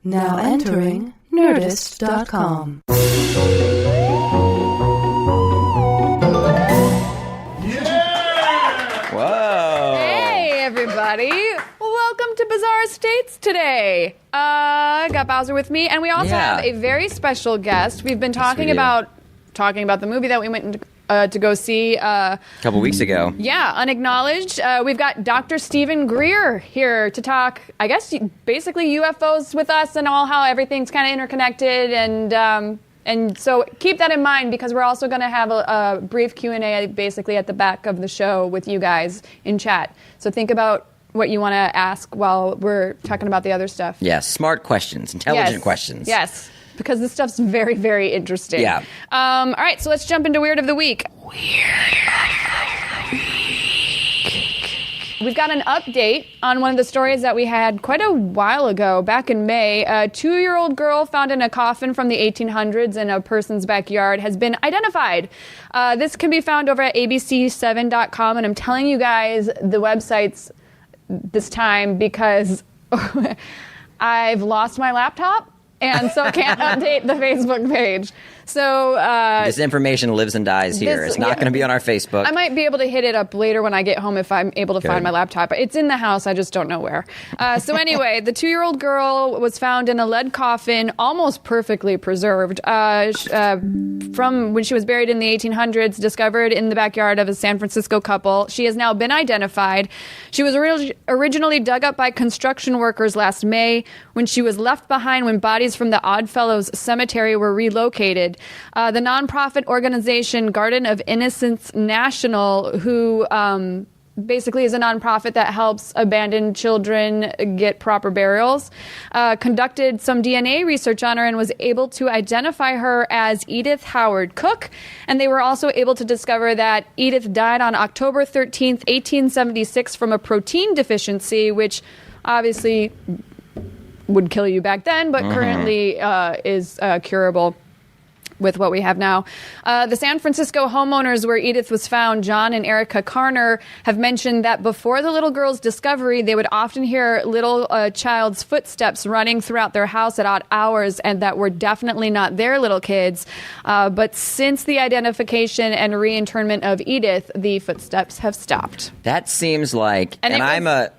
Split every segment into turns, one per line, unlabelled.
Now entering Nerdist.com.
Yeah!
Whoa!
Hey, everybody! Welcome to Bizarre States today. Got Bowser with me, and we also have a very special guest. We've been talking about the movie that we went to go see
a couple weeks ago.
Yeah, Unacknowledged. We've got Dr. Stephen Greer here to talk, I guess, basically UFOs with us and all how everything's kind of interconnected. And so keep that in mind, because we're also going to have a brief Q&A basically at the back of the show with you guys in chat. So think about what you want to ask while we're talking about the other stuff.
Yes, smart questions, intelligent questions.
Yes. Because this stuff's very, very interesting.
Yeah.
All right, so let's jump into Weird of the Week. We've got an update on one of the stories that we had quite a while ago, back in May. A 2-year-old girl found in a coffin from the 1800s in a person's backyard has been identified. This can be found over at abc7.com, and I'm telling you guys the websites this time because I've lost my laptop. And so can't update the Facebook page. So
this information lives and dies here. It's not going to be on our Facebook.
I might be able to hit it up later when I get home if I'm able to find my laptop. It's in the house. I just don't know where. So anyway, the 2-year-old girl was found in a lead coffin, almost perfectly preserved, from when she was buried in the 1800s, discovered in the backyard of a San Francisco couple. She has now been identified. She was originally dug up by construction workers last May when she was left behind when bodies from the Oddfellows Cemetery were relocated. The nonprofit organization Garden of Innocence National, who basically is a nonprofit that helps abandoned children get proper burials, conducted some DNA research on her and was able to identify her as Edith Howard Cook. And they were also able to discover that Edith died on October 13th, 1876 from a protein deficiency, which obviously would kill you back then, but currently is curable with what we have now. The San Francisco homeowners where Edith was found, John and Erica Carner, have mentioned that before the little girl's discovery, they would often hear little child's footsteps running throughout their house at odd hours, and that were definitely not their little kids. But since the identification and reinterment of Edith, the footsteps have stopped.
That seems like, and I'm a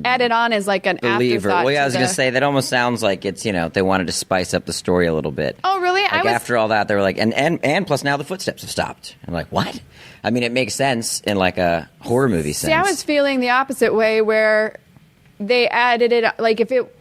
added on as like an
believer.
afterthought.
Well, yeah, I was going to say, that almost sounds like it's, they wanted to spice up the story a little bit.
Oh, really?
Like after all that, they were like, and plus now the footsteps have stopped. I'm like, what? I mean, it makes sense in like a horror movie sense.
See, I was feeling the opposite way, where they added it, like if it,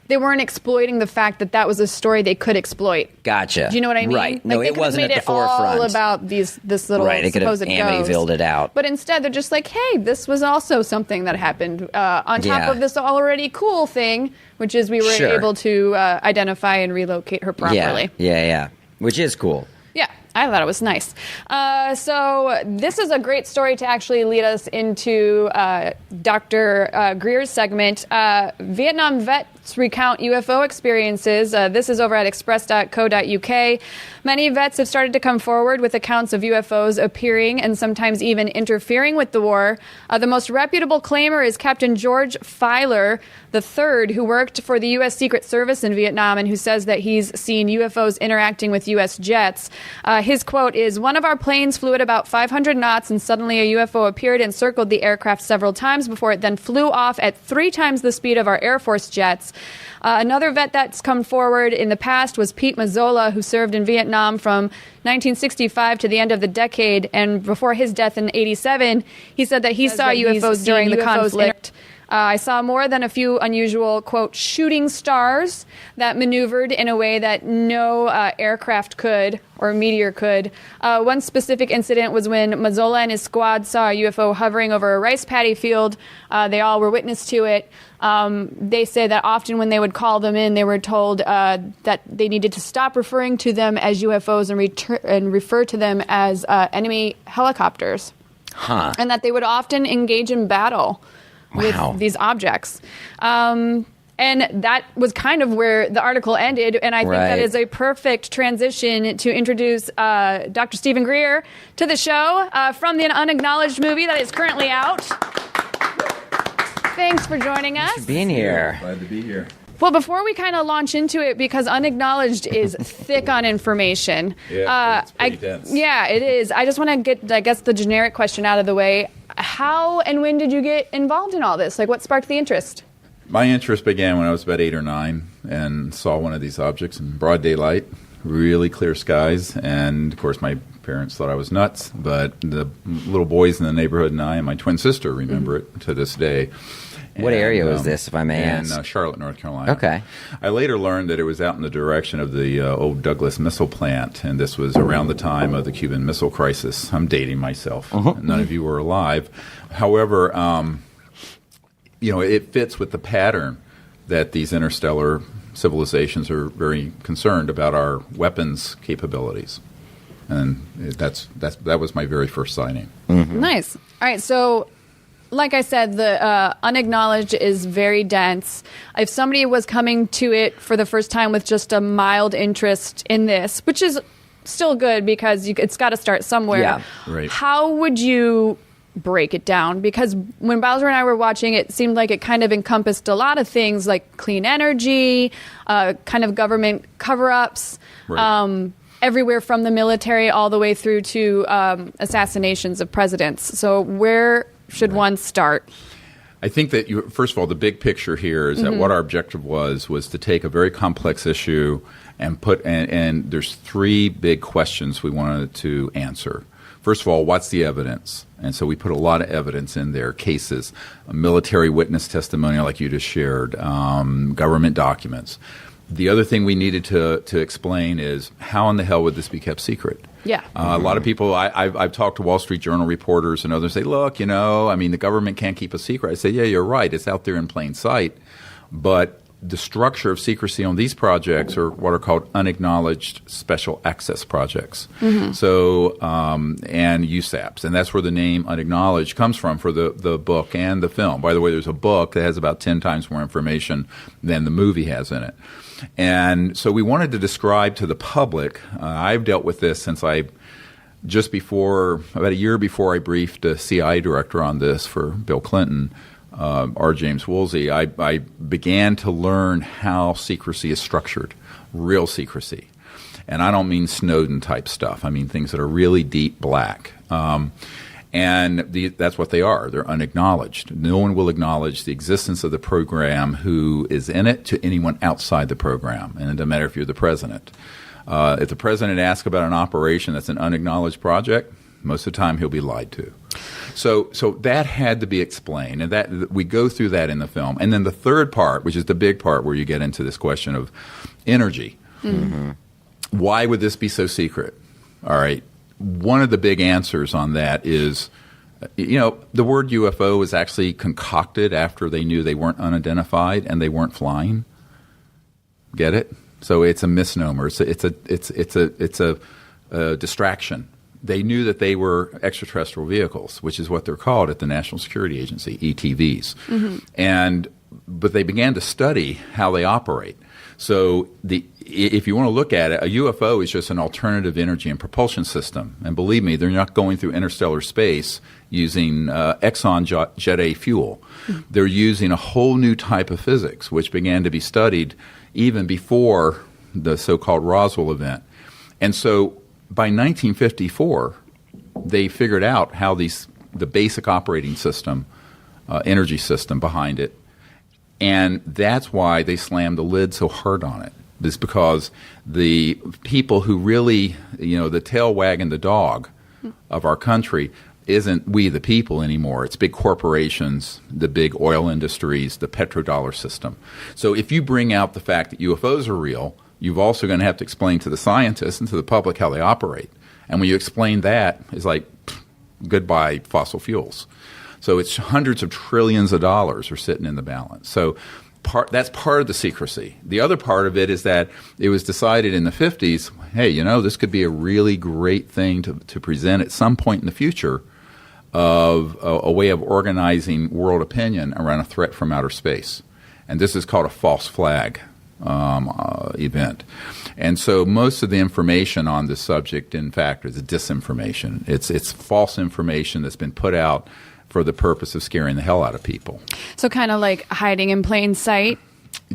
they weren't exploiting the fact that that was a story they could exploit.
Gotcha.
Do you know what I mean?
Right. No,
like,
it wasn't at the forefront.
All about this little
right. It could have
supposed
Amityville'd it out.
But instead, they're just like, hey, this was also something that happened on top of this already cool thing, which is we were able to identify and relocate her properly.
Yeah. Which is cool.
Yeah, I thought it was nice. So this is a great story to actually lead us into Dr. Greer's segment. Vietnam vets recount UFO experiences. This is over at express.co.uk. Many vets have started to come forward with accounts of UFOs appearing and sometimes even interfering with the war. The most reputable claimer is Captain George Filer III, who worked for the U.S. Secret Service in Vietnam and who says that he's seen UFOs interacting with U.S. jets. His quote is, "One of our planes flew at about 500 knots and suddenly a UFO appeared and circled the aircraft several times before it then flew off at 3 times the speed of our Air Force jets." Another vet that's come forward in the past was Pete Mazzola, who served in Vietnam from 1965 to the end of the decade. And before his death in 1987, he said that he saw UFOs during the conflict. I saw more than a few unusual, quote, shooting stars that maneuvered in a way that no aircraft could or meteor could. One specific incident was when Mazzola and his squad saw a UFO hovering over a rice paddy field. They all were witness to it. They say that often when they would call them in, they were told that they needed to stop referring to them as UFOs and refer to them as enemy helicopters. And that they would often engage in battle with these objects. And that was kind of where the article ended, and I think that is a perfect transition to introduce Dr. Stephen Greer to the show from the Unacknowledged movie that is currently out. Thanks for joining us.
Thanks for being here.
Glad to be here.
Well, before we kind of launch into it, because Unacknowledged is thick on information.
Yeah, it's pretty dense.
Yeah, it is. I just want to get, I guess, the generic question out of the way. How and when did you get involved in all this? Like, what sparked the interest?
My interest began when I was about 8 or 9 and saw one of these objects in broad daylight, really clear skies, and of course my parents thought I was nuts, but the little boys in the neighborhood and I and my twin sister remember it to this day.
What area was this, if I may ask?
In Charlotte, North Carolina.
Okay.
I later learned that it was out in the direction of the old Douglas missile plant, and this was around the time of the Cuban Missile Crisis. I'm dating myself. None of you were alive. However, it fits with the pattern that these interstellar civilizations are very concerned about our weapons capabilities. And that was my very first sighting.
Nice. All right, so like I said, the Unacknowledged is very dense. If somebody was coming to it for the first time with just a mild interest in this, which is still good because it's got to start somewhere,
Yeah.
Right.
How would you break it down? Because when Bowser and I were watching, it seemed like it kind of encompassed a lot of things like clean energy, kind of government cover-ups,
Right.
everywhere from the military all the way through to assassinations of presidents. So where should one start?
I think that, first of all, the big picture here is that what our objective was to take a very complex issue and and there's 3 big questions we wanted to answer. First of all, what's the evidence? And so we put a lot of evidence in there, cases, military witness testimonial like you just shared, government documents. The other thing we needed to explain is how in the hell would this be kept secret?
Yeah.
A lot of people, I've talked to Wall Street Journal reporters and others say, look, the government can't keep a secret. I say, yeah, you're right. It's out there in plain sight. But the structure of secrecy on these projects are what are called unacknowledged special access projects. So, and USAPs. And that's where the name Unacknowledged comes from for the book and the film. By the way, there's a book that has about 10 times more information than the movie has in it. And so we wanted to describe to the public, I've dealt with this since about a year before I briefed a CIA director on this for Bill Clinton, R. James Woolsey, I began to learn how secrecy is structured, real secrecy. And I don't mean Snowden-type stuff. I mean things that are really deep black. That's what they are. They're unacknowledged. No one will acknowledge the existence of the program who is in it to anyone outside the program. And it doesn't matter if you're the president. If the president asks about an operation that's an unacknowledged project, most of the time he'll be lied to. So that had to be explained, and that we go through that in the film. And then the third part, which is the big part where you get into this question of energy. Why would this be so secret? All right. One of the big answers on that is, the word UFO was actually concocted after they knew they weren't unidentified and they weren't flying. Get it? So it's a misnomer. It's a distraction. They knew that they were extraterrestrial vehicles, which is what they're called at the National Security Agency, ETVs. But they began to study how they operate. So if you want to look at it, a UFO is just an alternative energy and propulsion system. And believe me, they're not going through interstellar space using Exxon Jet A fuel. They're using a whole new type of physics, which began to be studied even before the so-called Roswell event. And so by 1954, they figured out how the basic operating system, energy system behind it, and that's why they slammed the lid so hard on it. It's because the people who really, the tail wagging the dog of our country isn't we the people anymore. It's big corporations, the big oil industries, the petrodollar system. So if you bring out the fact that UFOs are real, you've also going to have to explain to the scientists and to the public how they operate. And when you explain that, it's like, goodbye fossil fuels. So it's hundreds of trillions of dollars are sitting in the balance. So that's part of the secrecy. The other part of it is that it was decided in the 50s, hey, this could be a really great thing to present at some point in the future of a way of organizing world opinion around a threat from outer space. And this is called a false flag event. And so most of the information on this subject, in fact, is disinformation. It's false information that's been put out for the purpose of scaring the hell out of people.
So kind of like hiding in plain sight?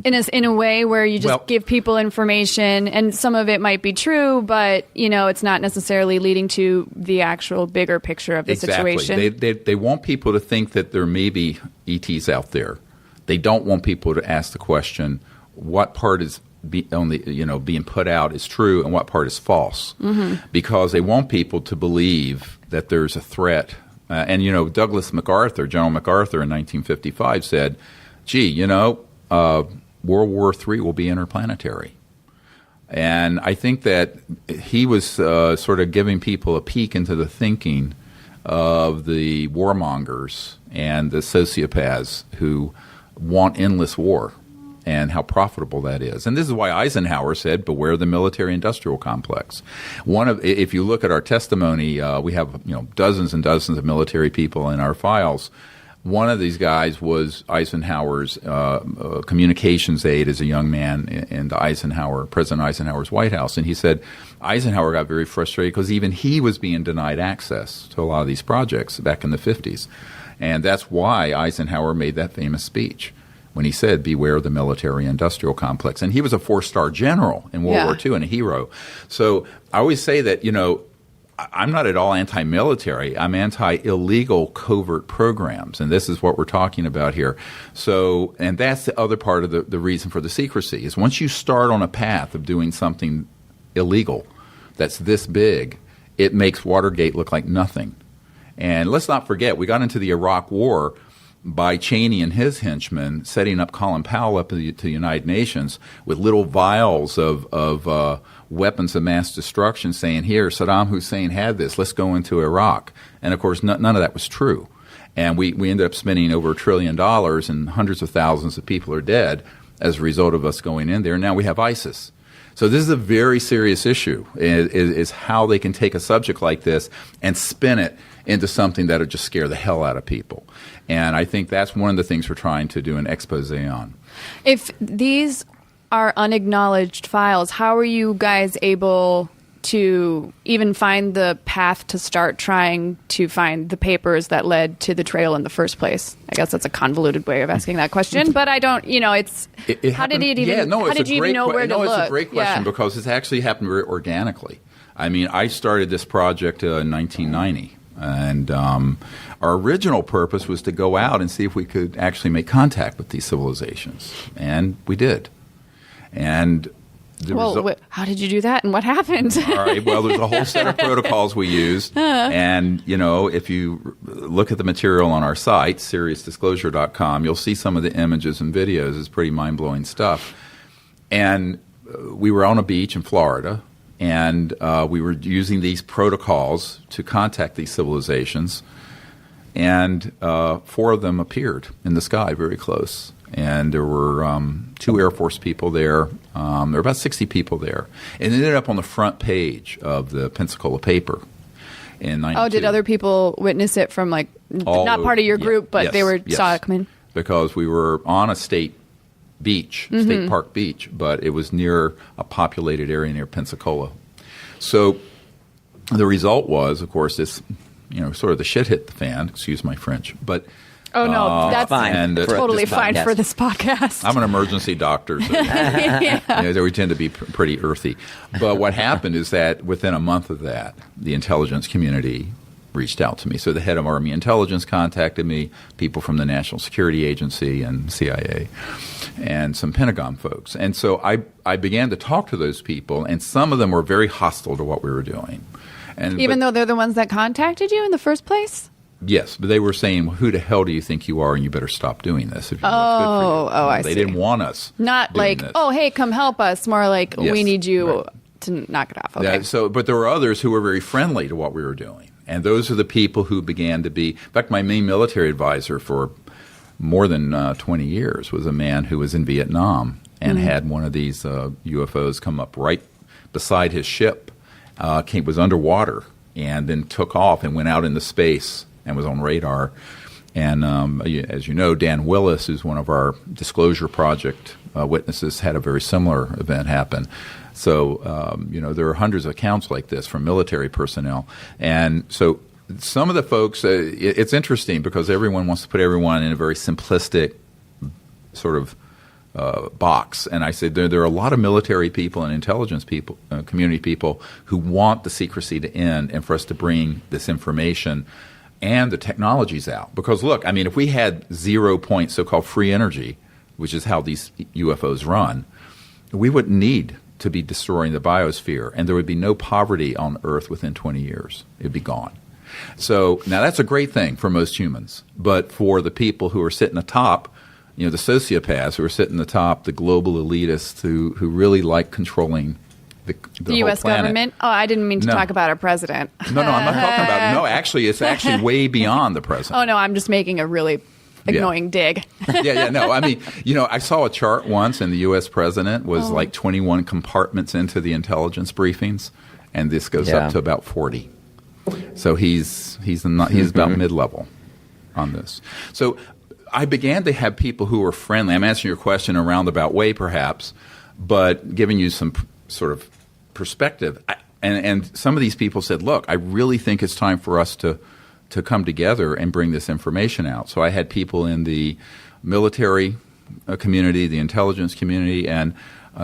in a way where you just give people information, and some of it might be true, but it's not necessarily leading to the actual bigger picture of the situation.
They want people to think that there may be ETs out there. They don't want people to ask the question, what part is being put out is true and what part is false, because they want people to believe that there's a threat. And Douglas MacArthur, General MacArthur in 1955 said, gee, World War III will be interplanetary. And I think that he was sort of giving people a peek into the thinking of the warmongers and the sociopaths who want endless war and how profitable that is. And this is why Eisenhower said, beware the military-industrial complex. If you look at our testimony, we have dozens and dozens of military people in our files. One of these guys was Eisenhower's communications aide as a young man in President Eisenhower's White House. And he said Eisenhower got very frustrated because even he was being denied access to a lot of these projects back in the 50s. And that's why Eisenhower made that famous speech when he said, beware the military-industrial complex. And he was a 4-star general in World War II and a hero. So I always say that, I'm not at all anti-military. I'm anti-illegal covert programs, and this is what we're talking about here. So, and that's the other part of the reason for the secrecy, is once you start on a path of doing something illegal that's this big, it makes Watergate look like nothing. And let's not forget, we got into the Iraq War by Cheney and his henchmen setting up Colin Powell up to the United Nations with little vials of weapons of mass destruction saying, here, Saddam Hussein had this, let's go into Iraq. And, of course, none of that was true. And we ended up spending over $1 trillion and hundreds of thousands of people are dead as a result of us going in there. And now we have ISIS. So this is a very serious issue, is how they can take a subject like this and spin it into something that would just scare the hell out of people. And I think that's one of the things we're trying to do an expose on.
If these are unacknowledged files, how are you guys able to even find the path to start trying to find the papers that led to the trail in the first place? I guess that's a convoluted way of asking that question, but I don't, how did you even know where to look?
It's a great question because it's actually happened very organically. I mean, I started this project in 1990. And our original purpose was to go out and see if we could actually make contact with these civilizations. And we did. And
how did you do that and what happened?
All right. Well, there's a whole set of protocols we used. And, if you look at the material on our site, SeriousDisclosure.com, you'll see some of the images and videos. It's pretty mind-blowing stuff. And we were on a beach in Florida. And we were using these protocols to contact these civilizations. And 4 of them appeared in the sky very close. And there were 2 Air Force people there. There were about 60 people there. And it ended up on the front page of the Pensacola paper in 92.
Oh, did other people witness it from, not part of your group, but they saw it come in?
Because we were on a state park beach, but it was near a populated area near Pensacola. So the result was, of course, this, sort of the shit hit the fan, excuse my French, but
oh, no, that's
fine.
And, totally fine for this podcast.
I'm an emergency doctor, so we tend to be pretty earthy. But what happened is that within a month of that, the intelligence community reached out to me. So the head of Army Intelligence contacted me, people from the National Security Agency and CIA, and some Pentagon folks. And so I began to talk to those people, and some of them were very hostile to what we were doing. Even though
they're the ones that contacted you in the first place?
Yes, but they were saying, well, who the hell do you think you are, and you better stop doing this if you know what's good for you.
I see.
They didn't want us
Not like,
this.
Oh, hey, come help us. More like,
yes,
we need you
right.
to knock it off. Okay.
But there were others who were very friendly to what we were doing. And those are the people who began to be – in fact, my main military advisor for more than 20 years was a man who was in Vietnam and had one of these UFOs come up right beside his ship, was underwater, and then took off and went out into space and was on radar. And as you know, Dan Willis, who's one of our Disclosure Project witnesses, had a very similar event happen. So, there are hundreds of accounts like this from military personnel. And so some of the folks, it's interesting because everyone wants to put everyone in a very simplistic sort of box. And I said, there are a lot of military people and intelligence people, community people, who want the secrecy to end and for us to bring this information and the technologies out. Because, look, I mean, if we had 0 point so-called free energy, which is how these UFOs run, we wouldn't need to be destroying the biosphere, and there would be no poverty on Earth within 20 years. It would be gone. So now that's a great thing for most humans. But for the people who are sitting atop, the sociopaths who are sitting atop, the global elitists who really like controlling the
U.S.
whole planet.
government? Oh, I didn't mean to talk about our president.
No, I'm not talking about it. No, actually, it's actually way beyond the president.
Oh, no, I'm just making a really annoying dig.
No, I mean, I saw a chart once, and the U.S. president was like 21 compartments into the intelligence briefings, and this goes up to about 40. So he's about mid-level on this. So I began to have people who were friendly. I'm answering your question in a roundabout way, perhaps, but giving you some sort of perspective. And some of these people said, look, I really think it's time for us to come together and bring this information out. So I had people in the military community, the intelligence community, and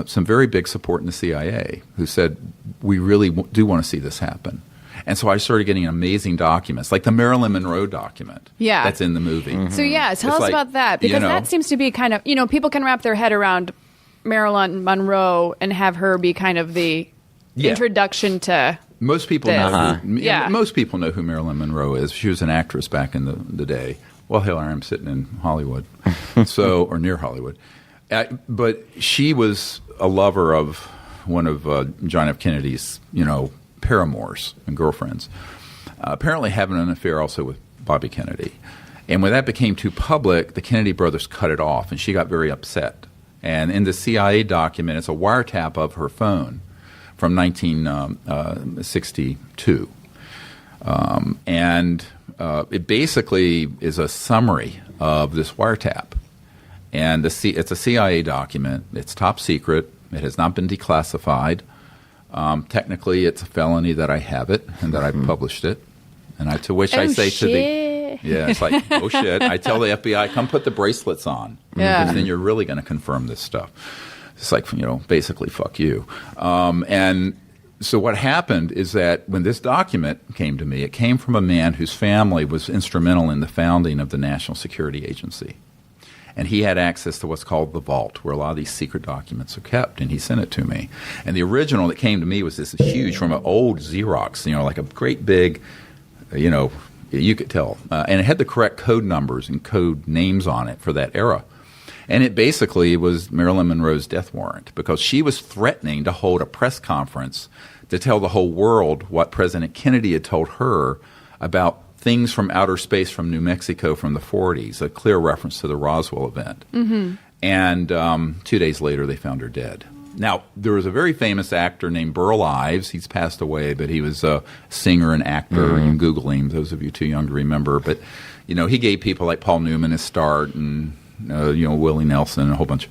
some very big support in the CIA who said, we really do want to see this happen. And so I started getting amazing documents, like the Marilyn Monroe document that's in the movie.
Mm-hmm. So, tell us about that, because that seems to be kind of, people can wrap their head around Marilyn Monroe and have her be kind of the introduction to
most people know. Most people know who Marilyn Monroe is. She was an actress back in the day. Well, hell, I'm sitting in Hollywood, or near Hollywood. But she was a lover of one of John F. Kennedy's, paramours and girlfriends. Apparently, having an affair also with Bobby Kennedy. And when that became too public, the Kennedy brothers cut it off, and she got very upset. And in the CIA document, it's a wiretap of her phone from 1962. And it basically is a summary of this wiretap. And it's a CIA document. It's top secret. It has not been declassified. Technically, it's a felony that I have it and that I published it. And I say to the... Yeah, it's like, oh, shit. I tell the FBI, come put the bracelets on. Because then you're really going to confirm this stuff. It's like, basically, fuck you. And so what happened is that when this document came to me, it came from a man whose family was instrumental in the founding of the National Security Agency. And he had access to what's called the vault, where a lot of these secret documents are kept, and he sent it to me. And the original that came to me was this huge, from an old Xerox, like a great big, you could tell. And it had the correct code numbers and code names on it for that era. And it basically was Marilyn Monroe's death warrant, because she was threatening to hold a press conference to tell the whole world what President Kennedy had told her about things from outer space from New Mexico from the 40s, a clear reference to the Roswell event. Mm-hmm. And 2 days later, they found her dead. Now, there was a very famous actor named Burl Ives. He's passed away, but he was a singer and actor. Mm-hmm. You can Google him, those of you too young to remember. But, he gave people like Paul Newman his start, and, Willie Nelson, and a whole bunch.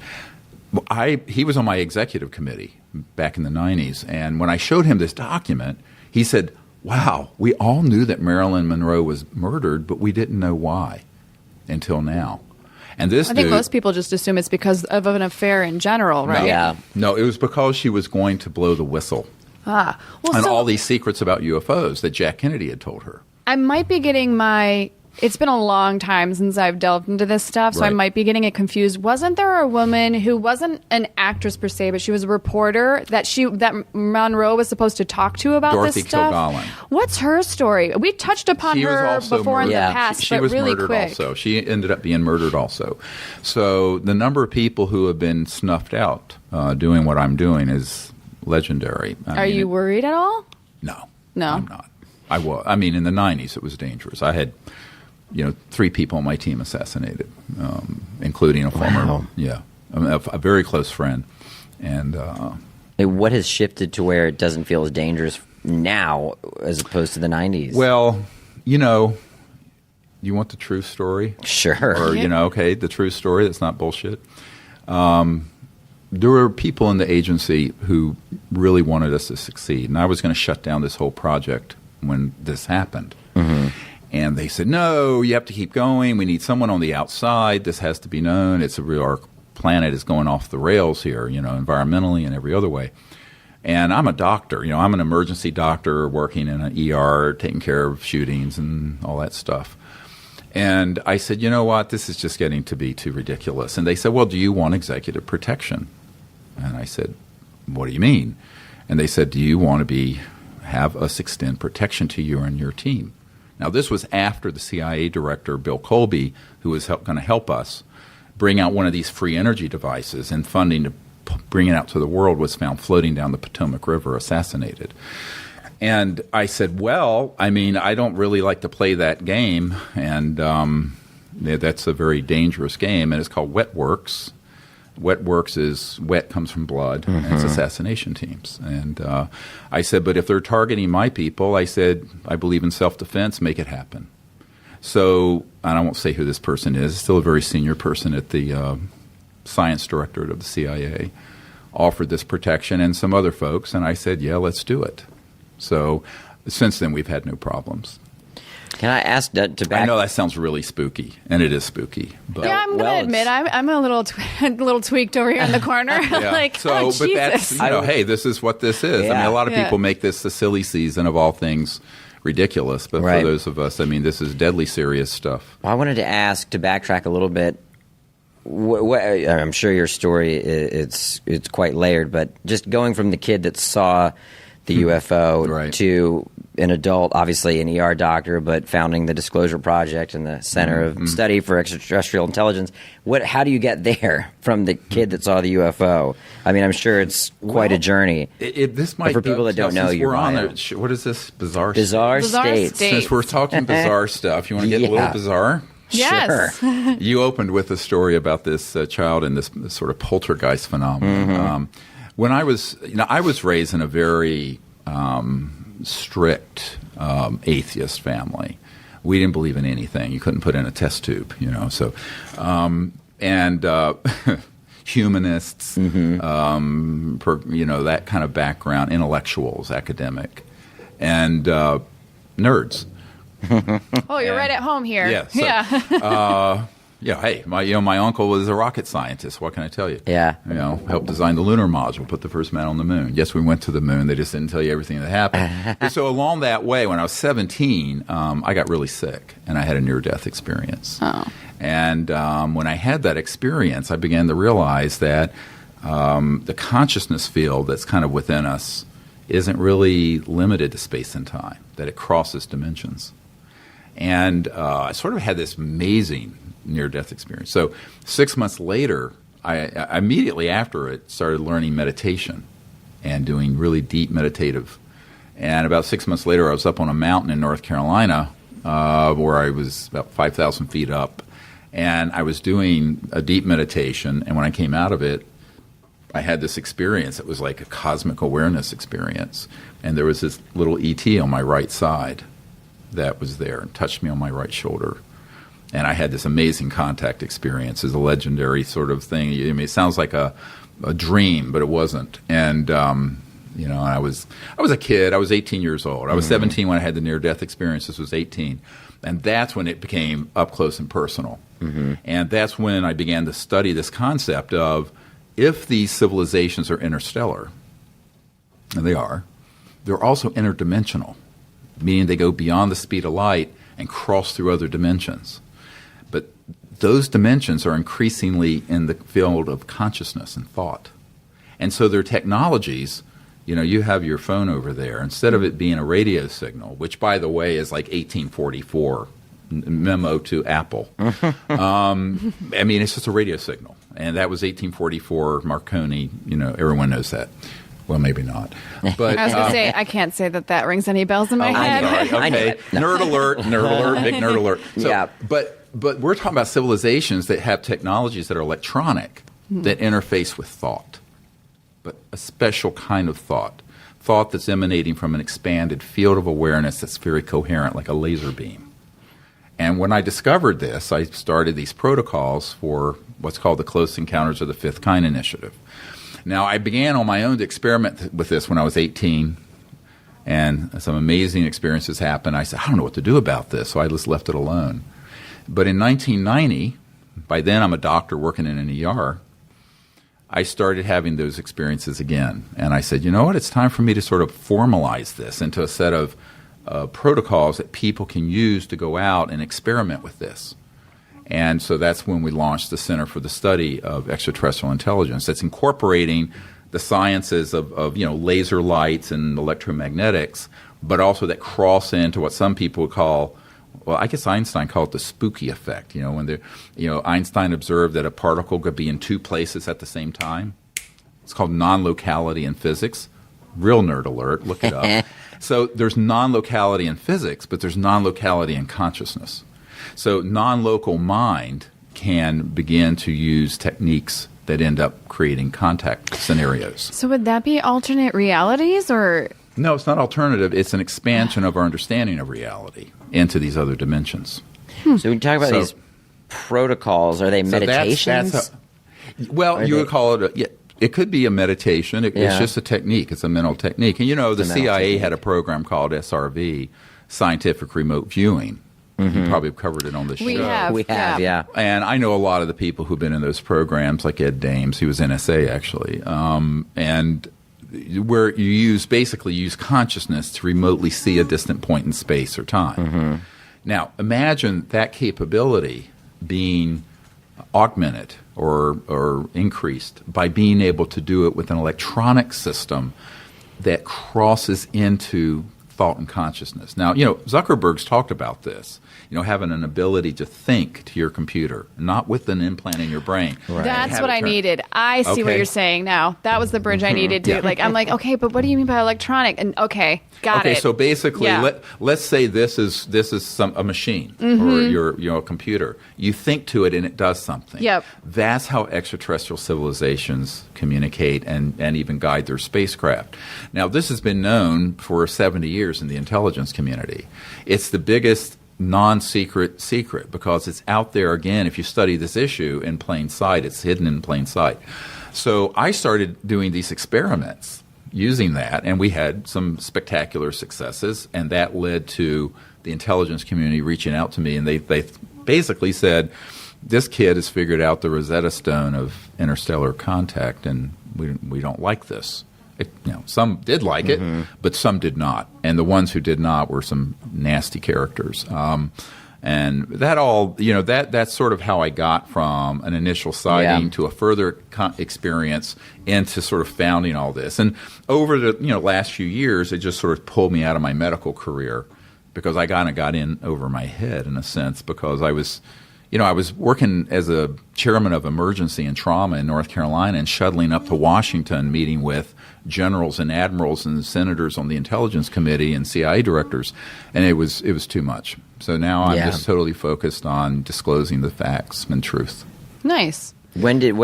He was on my executive committee back in the 90s. And when I showed him this document, he said, wow, we all knew that Marilyn Monroe was murdered, but we didn't know why until now. And I
think most people just assume it's because of an affair in general, right?
No, it was because she was going to blow the whistle on all these secrets about UFOs that Jack Kennedy had told her.
I might be getting it's been a long time since I've delved into this stuff, so I might be getting it confused. Wasn't there a woman who wasn't an actress per se, but she was a reporter that Monroe was supposed to talk to about
Dorothy
this stuff?
Kilgallen.
What's her story? We touched upon her before in the past,
she
but
was
really
murdered
quick.
Also. She ended up being murdered also. So the number of people who have been snuffed out doing what I'm doing is legendary.
Are you worried at all?
No.
No?
I'm not. I was. I mean, in the 90s, it was dangerous. I had 3 people on my team assassinated, including a former, a very close friend. And
what has shifted to where it doesn't feel as dangerous now as opposed to the 90s?
Well, you want the true story?
Sure.
Or, the true story that's not bullshit. There were people in the agency who really wanted us to succeed. And I was going to shut down this whole project when this happened. Mm-hmm. And they said, no, you have to keep going. We need someone on the outside. This has to be known. It's a real planet is going off the rails here, environmentally and every other way. And I'm a doctor. I'm an emergency doctor working in an ER, taking care of shootings and all that stuff. And I said, you know what? This is just getting to be too ridiculous. And they said, well, do you want executive protection? And I said, what do you mean? And they said, do you want to have us extend protection to you and your team? Now, this was after the CIA director, Bill Colby, who was going to help us bring out one of these free energy devices, and funding to bring it out to the world was found floating down the Potomac River, assassinated. And I said, well, I don't really like to play that game, and that's a very dangerous game, and it's called Wet Works. Wet Works is wet comes from blood, and it's assassination teams. And I said, but if they're targeting my people, I said, I believe in self-defense, make it happen. So, and I won't say who this person is, still a very senior person at the science directorate of the CIA, offered this protection, and some other folks, and I said, yeah, let's do it. So since then, we've had no problems.
Can I ask to back?
I know that sounds really spooky, and it is spooky. But
Yeah, I'm going to admit I'm a little tweaked over here in the corner.
Yeah.
Like,
so,
oh,
but
Jesus.
that's hey, this is what this is.
Yeah.
A lot of
Yeah.
people make this the silly season of all things ridiculous, but
Right.
for those of us, this is deadly serious stuff.
Well, I wanted to ask, to backtrack a little bit. I'm sure your story it's quite layered, but just going from the kid that saw the UFO
Right.
to an adult, obviously an ER doctor, but founding the Disclosure Project and the Center of Study for Extraterrestrial Intelligence. How do you get there from the kid that saw the UFO? I'm sure it's quite a journey.
This might
for people that don't know
since
your
we're on
bio.
there, what is this bizarre?
Bizarre
States.
Since we're talking bizarre stuff, you want to get a
Yeah.
little bizarre?
Yes.
Sure.
You opened with a story about this child and this sort of poltergeist phenomenon. When I was raised in a very strict atheist family. We didn't believe in anything. You couldn't put in a test tube, So, humanists, that kind of background, intellectuals, academic, and nerds.
Oh, you're right at home here.
Yeah. So,
Yeah.
Hey, my uncle was a rocket scientist. What can I tell you?
Yeah.
Helped design the lunar module, put the first man on the moon. Yes, we went to the moon. They just didn't tell you everything that happened. And so along that way, when I was 17, I got really sick, and I had a near-death experience.
Oh.
And when I had that experience, I began to realize that the consciousness field that's kind of within us isn't really limited to space and time, that it crosses dimensions. And I sort of had this amazing near-death experience. So 6 months later, I immediately after it started learning meditation and doing really deep meditative. And about 6 months later, I was up on a mountain in North Carolina where I was about 5,000 feet up. And I was doing a deep meditation. And when I came out of it, I had this experience. It was like a cosmic awareness experience. And there was this little ET on my right side that was there and touched me on my right shoulder. And I had this amazing contact experience. It's a legendary sort of thing. It sounds like a dream, but it wasn't. And I was a kid. I was 18 years old. I was 17 when I had the near-death experience. This was 18. And that's when it became up close and personal. And that's when I began to study this concept of if these civilizations are interstellar, and they are, they're also interdimensional, meaning they go beyond the speed of light and cross through other dimensions. But those dimensions are increasingly in the field of consciousness and thought. And so their technologies, you have your phone over there. Instead of it being a radio signal, which, by the way, is like 1844, memo to Apple. It's just a radio signal. And that was 1844 Marconi. Everyone knows that. Well, maybe not. But
I was going to say, I can't say that rings any bells in my head.
I'm sorry.
I knew
Okay.
it. No.
Nerd alert, big nerd alert. So,
Yeah.
But we're talking about civilizations that have technologies that are electronic that interface with thought, but a special kind of thought that's emanating from an expanded field of awareness that's very coherent, like a laser beam. And when I discovered this, I started these protocols for what's called the Close Encounters of the Fifth Kind Initiative. Now, I began on my own to experiment with this when I was 18, and some amazing experiences happened. I said, I don't know what to do about this, so I just left it alone. But in 1990, by then I'm a doctor working in an ER, I started having those experiences again. And I said, you know what, it's time for me to sort of formalize this into a set of protocols that people can use to go out and experiment with this. And so that's when we launched the Center for the Study of Extraterrestrial Intelligence. That's incorporating the sciences of laser lights and electromagnetics, but also that cross into what some people would call, well, I guess Einstein called it the spooky effect. When Einstein observed that a particle could be in two places at the same time. It's called non-locality in physics. Real nerd alert. Look it up. So there's non-locality in physics, but there's non-locality in consciousness. So non-local mind can begin to use techniques that end up creating contact scenarios.
So would that be alternate realities, or?
No, it's not alternative. It's an expansion of our understanding of reality into these other dimensions.
So when you talk about these protocols, are they meditations?
You would call it it could be a meditation. It's just a technique. It's a mental technique. And the CIA had a program called SRV, Scientific Remote Viewing. Mm-hmm. You probably have covered it on the show.
We have, yeah.
And I know a lot of the people who've been in those programs, like Ed Dames. He was NSA, actually. And where you basically use consciousness to remotely see a distant point in space or time. Mm-hmm. Now, imagine that capability being augmented or increased by being able to do it with an electronic system that crosses into thought and consciousness. Now, Zuckerberg's talked about this, having an ability to think to your computer, not with an implant in your brain.
Right. That's what I needed. I see what you're saying now. That was the bridge I needed to, I'm like, okay, but what do you mean by electronic? And got it.
Okay, so basically, let's say this is a machine or your computer. You think to it and it does something.
Yep.
That's how extraterrestrial civilizations communicate and even guide their spacecraft. Now, this has been known for 70 years in the intelligence community. It's the biggest non-secret secret because it's out there, again, if you study this issue in plain sight, it's hidden in plain sight. So I started doing these experiments using that, and we had some spectacular successes, and that led to the intelligence community reaching out to me, and they basically said, this kid has figured out the Rosetta Stone of interstellar contact, and we don't like this. Some did like it, but some did not. And the ones who did not were some nasty characters. And that all, that's sort of how I got from an initial sighting to a further experience into sort of founding all this. And over the last few years, it just sort of pulled me out of my medical career because I kind of got in over my head in a sense because I was working as a chairman of emergency and trauma in North Carolina and shuttling up to Washington, meeting with generals and admirals and senators on the Intelligence Committee and CIA directors, and it was too much. So now I'm just totally focused on disclosing the facts and truth.
Nice.
When did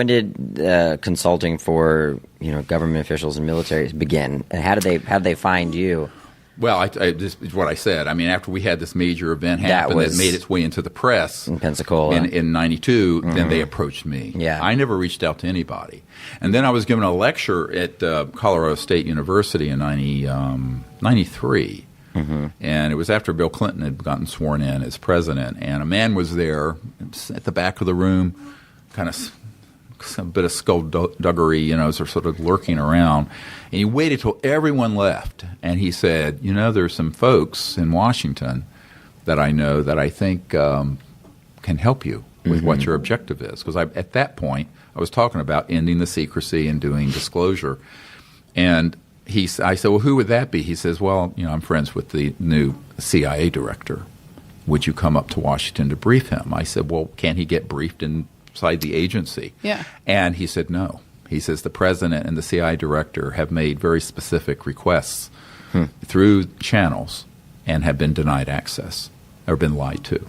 consulting for government officials and militaries begin? And how did they find you?
Well, this is what I said. I mean, after we had this major event happen that made its way into the press
in Pensacola
in 92, then they approached me.
Yeah.
I never reached out to anybody. And then I was given a lecture at Colorado State University in 93. Mm-hmm. And it was after Bill Clinton had gotten sworn in as president. And a man was there at the back of the room, kind of a bit of skullduggery, sort of lurking around. And he waited till everyone left. And he said, there's some folks in Washington that I know that I think can help you with what your objective is. Because at that point, I was talking about ending the secrecy and doing disclosure. And I said, well, who would that be? He says, well, I'm friends with the new CIA director. Would you come up to Washington to brief him? I said, well, can't he get briefed inside the agency?
Yeah.
And he said, no. He says the president and the CIA director have made very specific requests through channels and have been denied access or been lied to.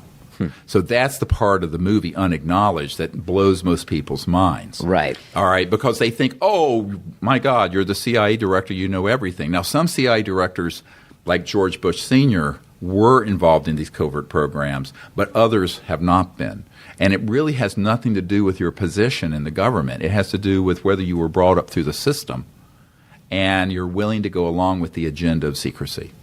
So that's the part of the movie Unacknowledged that blows most people's minds.
Right.
All right, because they think, oh, my God, you're the CIA director, you know everything. Now, some CIA directors, like George Bush Sr., were involved in these covert programs, but others have not been. And it really has nothing to do with your position in the government. It has to do with whether you were brought up through the system and you're willing to go along with the agenda of secrecy.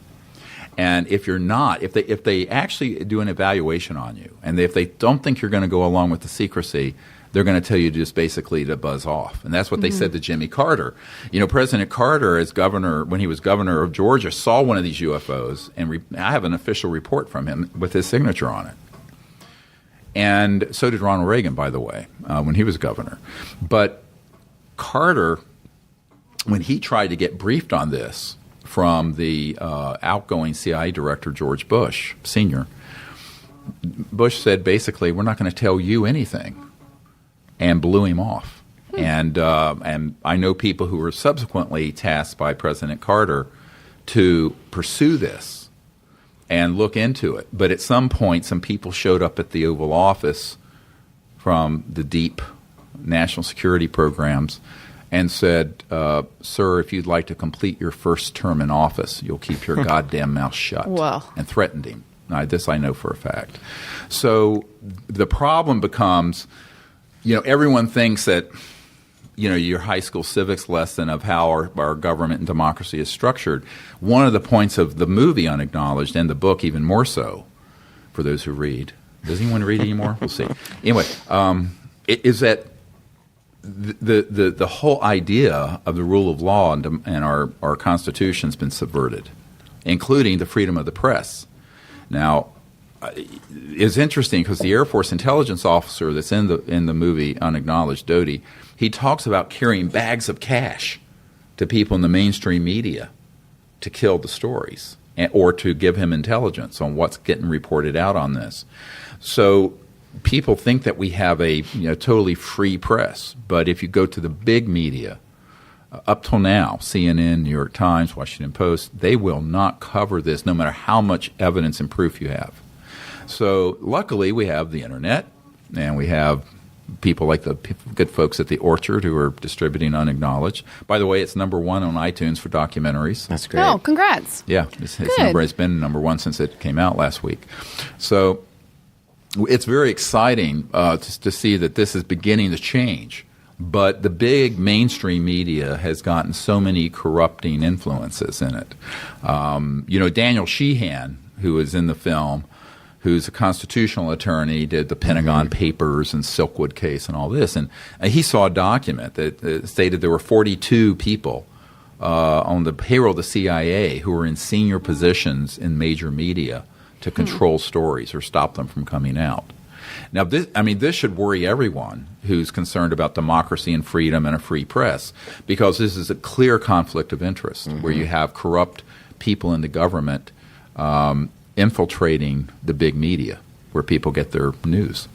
And if you're not, if they actually do an evaluation on you, and if they don't think you're going to go along with the secrecy, they're going to tell you just basically to buzz off. And that's what they said to Jimmy Carter. President Carter, as governor, when he was governor of Georgia, saw one of these UFOs, and I have an official report from him with his signature on it. And so did Ronald Reagan, by the way, when he was governor. But Carter, when he tried to get briefed on this from the outgoing CIA director, George Bush Sr., Bush said, basically, we're not going to tell you anything, and blew him off. And I know people who were subsequently tasked by President Carter to pursue this and look into it. But at some point, some people showed up at the Oval Office from the deep national security programs and said, sir, if you'd like to complete your first term in office, you'll keep your goddamn mouth shut.
Wow. And
threatened him. Now, this I know for a fact. So the problem becomes, everyone thinks that, your high school civics lesson of how our government and democracy is structured. One of the points of the movie Unacknowledged, and the book even more so, for those who read. Does anyone read anymore? We'll see. Anyway, is that the whole idea of the rule of law and our Constitution has been subverted, including the freedom of the press. Now, it's interesting because the Air Force intelligence officer that's in the movie Unacknowledged, Doty, he talks about carrying bags of cash to people in the mainstream media to kill the stories or to give him intelligence on what's getting reported out on this. So people think that we have a totally free press, but if you go to the big media, up till now, CNN, New York Times, Washington Post, they will not cover this no matter how much evidence and proof you have. So luckily we have the internet, and we have people like the good folks at the Orchard who are distributing Unacknowledged. By the way, it's number 1 on iTunes for documentaries.
That's great.
Oh, congrats.
Yeah, it's been number 1 since it came out last week. So it's very exciting to see that this is beginning to change. But the big mainstream media has gotten so many corrupting influences in it. Daniel Sheehan, who was in the film, who's a constitutional attorney, did the Pentagon Papers and Silkwood case and all this. And he saw a document that stated there were 42 people on the payroll of the CIA who were in senior positions in major media to control stories or stop them from coming out. Now, this should worry everyone who's concerned about democracy and freedom and a free press, because this is a clear conflict of interest where you have corrupt people in the government infiltrating the big media where people get their news.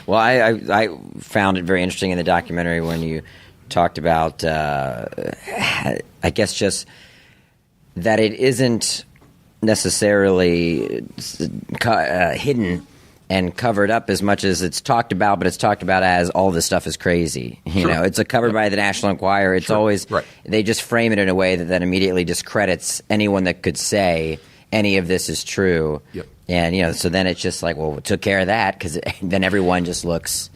Well, I found it very interesting in the documentary when you talked about, I guess, just that it isn't necessarily hidden and covered up as much as it's talked about, but it's talked about as all this stuff is crazy. It's covered by the National Enquirer. It's always right. They just frame it in a way that immediately discredits anyone that could say any of this is true. Yep. And so then it's just like, well, we took care of that, because then everyone just looks.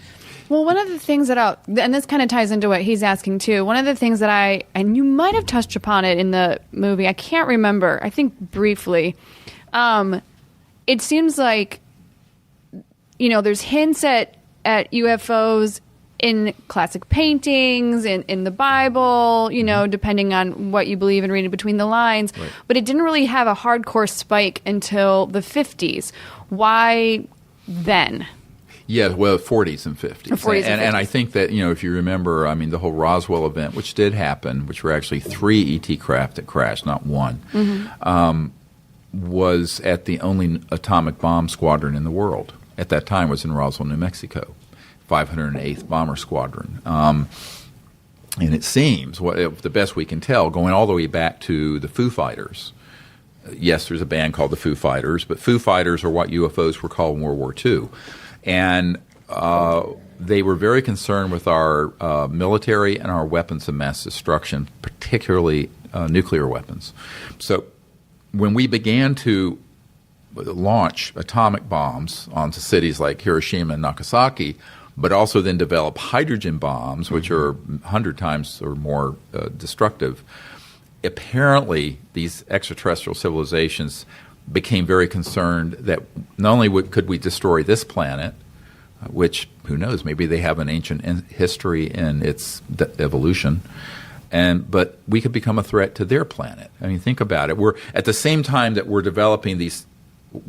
Well, one of the things that and this kind of ties into what he's asking too. One of the things that and you might have touched upon it in the movie. I can't remember. I think briefly. It seems like, there's hints at UFOs in classic paintings, in the Bible, depending on what you believe and reading between the lines. Right. But it didn't really have a hardcore spike until the 50s. Why then?
Yeah, well, 40s and 50s.
40s and 50s.
And I think that, if you remember, the whole Roswell event, which did happen, which were actually 3 ET craft that crashed, not one, was at the only atomic bomb squadron in the world. At that time was in Roswell, New Mexico, 508th Bomber Squadron. And it seems, the best we can tell, going all the way back to the Foo Fighters. Yes, there's a band called the Foo Fighters, but Foo Fighters are what UFOs were called in World War II. And they were very concerned with our military and our weapons of mass destruction, particularly nuclear weapons. So when we began to launch atomic bombs onto cities like Hiroshima and Nagasaki, but also then develop hydrogen bombs, which are 100 times or more destructive, apparently these extraterrestrial civilizations became very concerned that not only could we destroy this planet, which, who knows, maybe they have an ancient history in its evolution. But we could become a threat to their planet. I mean, think about it. We're at the same time that we're developing these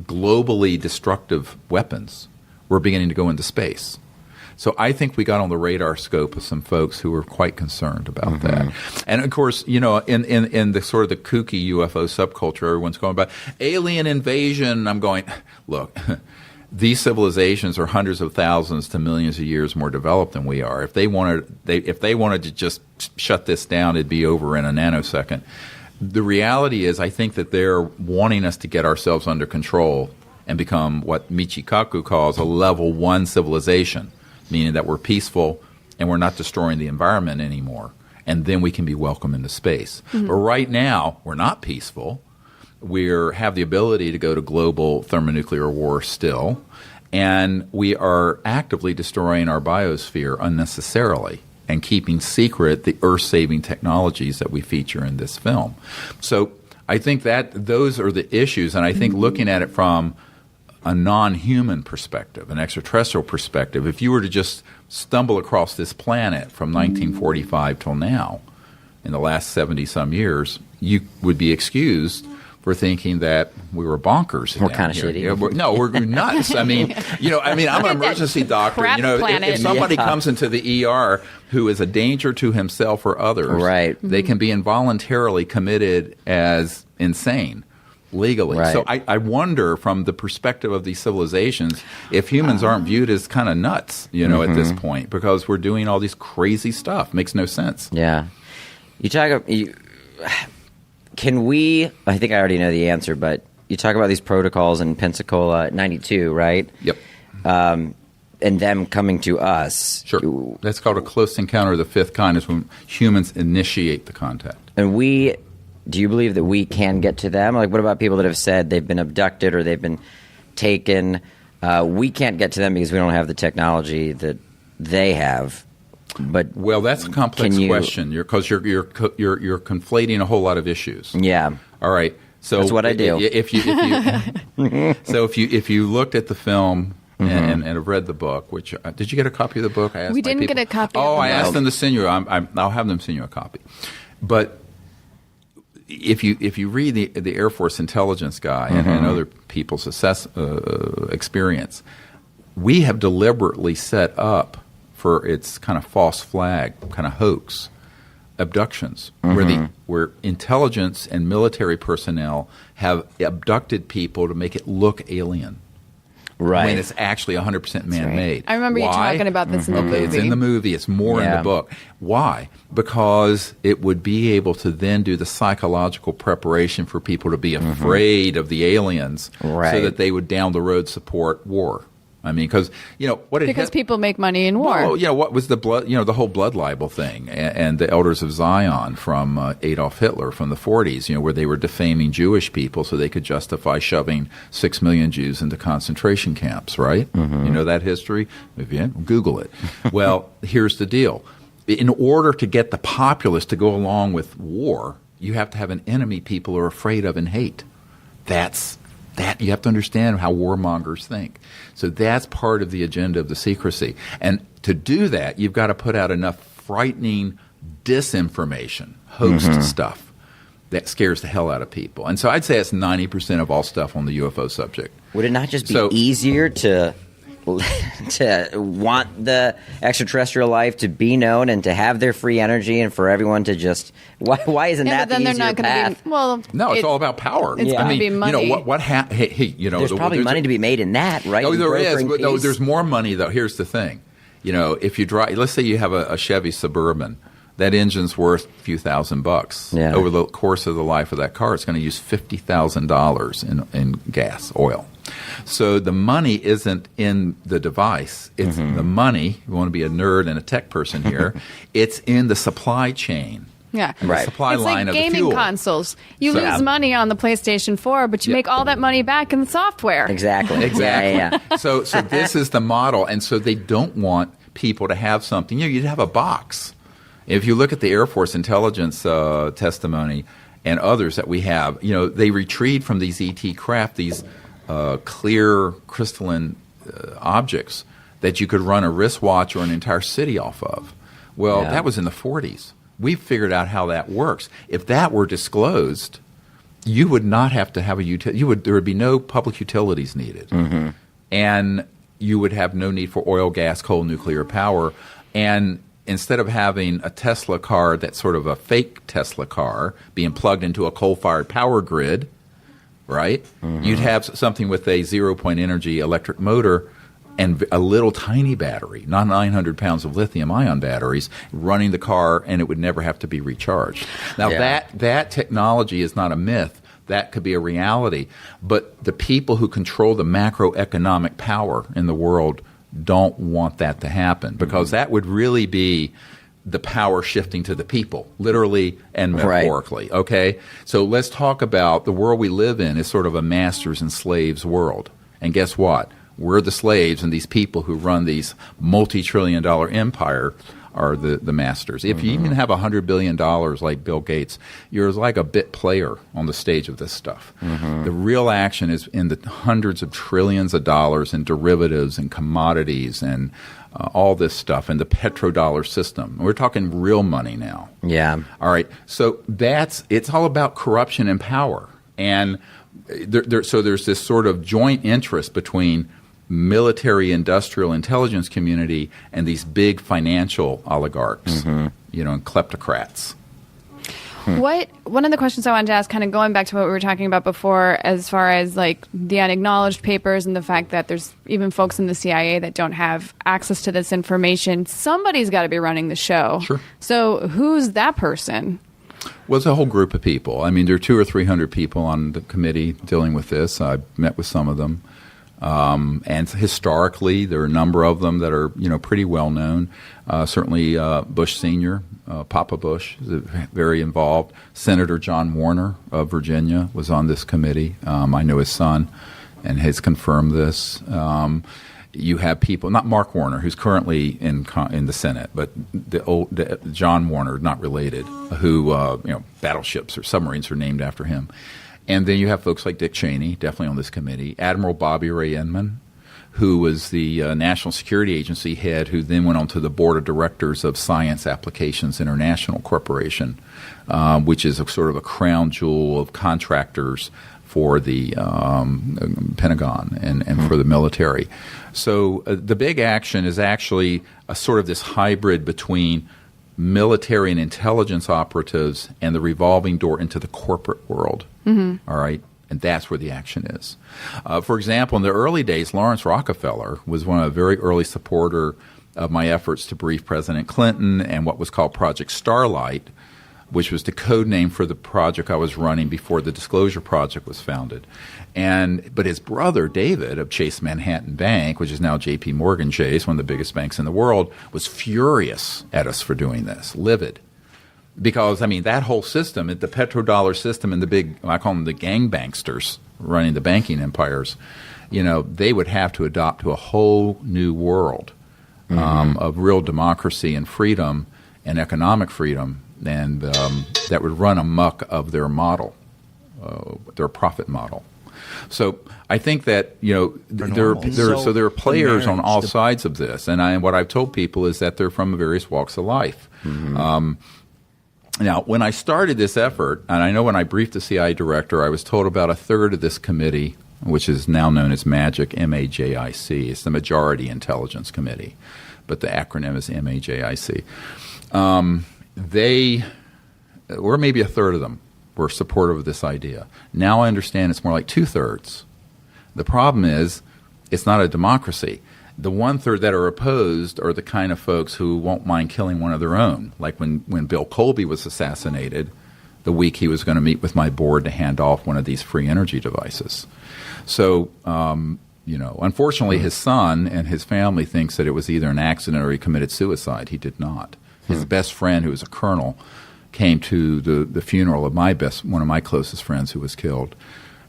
globally destructive weapons, we're beginning to go into space. So I think we got on the radar scope of some folks who were quite concerned about that. And of course, in the sort of the kooky UFO subculture, everyone's going about alien invasion. I'm going, look, these civilizations are hundreds of thousands to millions of years more developed than we are. If they wanted to just shut this down, it'd be over in a nanosecond. The reality is, I think that they're wanting us to get ourselves under control and become what Michikaku calls a level 1 civilization, meaning that we're peaceful and we're not destroying the environment anymore. And then we can be welcome into space. But right now, we're not peaceful. We have the ability to go to global thermonuclear war still. And we are actively destroying our biosphere unnecessarily and keeping secret the earth-saving technologies that we feature in this film. So I think that those are the issues. And I think looking at it from a non-human perspective, an extraterrestrial perspective, if you were to just stumble across this planet from 1945 till now, in the last 70-some years, you would be excused for thinking that we were bonkers.
We're kind of shitty.
Yeah, we're nuts. I'm an emergency doctor. If somebody comes into the ER who is a danger to himself or others,
right,
they can be involuntarily committed as insane. Legally.
Right.
So I wonder, from the perspective of these civilizations, if humans aren't viewed as kind of nuts, at this point, because we're doing all these crazy stuff. Makes no sense.
Yeah. Can we, I think I already know the answer, but you talk about these protocols in Pensacola 92, right?
Yep.
And them coming to us.
Sure. That's called a close encounter of the fifth kind, is when humans initiate the contact.
And do you believe that we can get to them? Like, what about people that have said they've been abducted or they've been taken? We can't get to them because we don't have the technology that they have. But
that's a complex question, because you're conflating a whole lot of issues.
Yeah.
All right. So
that's what I do.
If you looked at the film and have read the book, which did you get a copy of the book? I asked
we didn't get a copy.
Oh,
of the
I
book.
asked them to send you. I'll have them send you a copy. But if you read the Air Force intelligence guy and other people's experience, we have deliberately set up for its kind of false flag, kind of hoax, abductions, where intelligence and military personnel have abducted people to make it look alien.
Right.
When it's actually 100% man-made.
Right. I remember you talking about this in the movie.
It's in the movie. It's more in the book. Why? Because it would be able to then do the psychological preparation for people to be afraid of the aliens, so that they would down the road support war. I mean, because
people make money in war.
Well, what was the blood? The whole blood libel thing, and the Elders of Zion from Adolf Hitler from the 40s. Where they were defaming Jewish people so they could justify shoving 6 million Jews into concentration camps. Right? You know that history. If you Google it. Well, here's the deal: in order to get the populace to go along with war, you have to have an enemy people are afraid of and hate. That you have to understand how warmongers think. So that's part of the agenda of the secrecy. And to do that, you've got to put out enough frightening disinformation, hoax stuff that scares the hell out of people. And so I'd say it's 90% of all stuff on the UFO subject.
Would it not just be easier to want the extraterrestrial life to be known and to have their free energy and for everyone to just why isn't that
but then
the
they're not going to be
no, it's all about power.
It's going to be money.
There's probably money to be made in that, right?
Oh, there is, but there's more money though. Here's the thing, if you drive, let's say you have a Chevy Suburban, that engine's worth a few $1,000.
Yeah.
Over the course of the life of that car, it's going to use $50,000 in gas, oil. So the money isn't in the device. It's the money. You want to be a nerd and a tech person here. It's in the supply chain.
Yeah,
The supply
it's
line
like
of the fuel.
gaming consoles. You lose money on the PlayStation 4, but you make all that money back in the software.
Exactly.
Yeah. So this is the model, and so they don't want people to have something. You'd have a box. If you look at the Air Force intelligence testimony and others that we have, they retrieved from these ET craft these clear crystalline objects that you could run a wristwatch or an entire city off of. Well,
Yeah.
that was in the 40s. We figured out how that works. If that were disclosed, you would not have to have a there would be no public utilities needed.
Mm-hmm.
And you would have no need for oil, gas, coal, nuclear power. And instead of having a Tesla car that's sort of a fake Tesla car being plugged into a coal-fired power grid, right?
Mm-hmm.
You'd have something with a zero-point energy electric motor and a little tiny battery, not 900 pounds of lithium-ion batteries, running the car, and it would never have to be recharged. Now,
Yeah.
that technology is not a myth. That could be a reality. But the people who control the macroeconomic power in the world don't want that to happen, because that would really be the power shifting to the people, literally and metaphorically. Okay? So let's talk about the world we live in is sort of a masters and slaves world. And guess what? We're the slaves, and these people who run these multi-trillion-dollar empire are the masters. If you even have $100 billion like Bill Gates, you're like a bit player on the stage of this stuff. The real action is in the hundreds of trillions of dollars in derivatives and commodities and all this stuff, and the petrodollar system. We're talking real money now.
Yeah.
All right. So it's all about corruption and power. And so there's this sort of joint interest between military industrial intelligence community and these big financial oligarchs, and kleptocrats.
One of the questions I wanted to ask, kind of going back to what we were talking about before, as far as like the unacknowledged papers and the fact that there's even folks in the CIA that don't have access to this information, somebody's got to be running the show.
Sure.
So who's that person?
Well, it's a whole group of people. I mean, there are 200 or 300 people on the committee dealing with this. I've met with some of them. And historically, there are a number of them that are, pretty well known. Certainly Bush Sr., Papa Bush, is very involved. Senator John Warner of Virginia was on this committee. I know his son and has confirmed this. You have people, not Mark Warner, who's currently in the Senate, but the John Warner, not related, who battleships or submarines are named after him. And then you have folks like Dick Cheney, definitely on this committee. Admiral Bobby Ray Inman, who was the National Security Agency head, who then went on to the board of directors of Science Applications International Corporation, which is a sort of a crown jewel of contractors for the Pentagon and for the military. So the big action is actually a sort of this hybrid between military and intelligence operatives and the revolving door into the corporate world. All right? And that's where the action is. For example, in the early days, Lawrence Rockefeller was one of the very early supporter of my efforts to brief President Clinton and what was called Project Starlight, which was the code name for the project I was running before the Disclosure Project was founded. But his brother, David, of Chase Manhattan Bank, which is now J.P. Morgan Chase, one of the biggest banks in the world, was furious at us for doing this, livid. Because, I mean, that whole system, the petrodollar system and the big, I call them the gangbanksters running the banking empires, they would have to adopt to a whole new world of real democracy and freedom and economic freedom, and that would run amok of their model, their profit model. So I think that there are players on all sides of this, and what I've told people is that they're from various walks of life. Now, when I started this effort, and I know when I briefed the CIA director, I was told about a third of this committee, which is now known as MAJIC, M-A-J-I-C. It's the Majority Intelligence Committee, but the acronym is M-A-J-I-C. Or maybe a third of them were supportive of this idea. Now I understand it's more like 2/3. The problem is it's not a democracy. The 1/3 that are opposed are the kind of folks who won't mind killing one of their own. Like when Bill Colby was assassinated, the week he was going to meet with my board to hand off one of these free energy devices. So, unfortunately, his son and his family thinks that it was either an accident or he committed suicide. He did not. His best friend, who was a colonel, came to the funeral of one of my closest friends who was killed,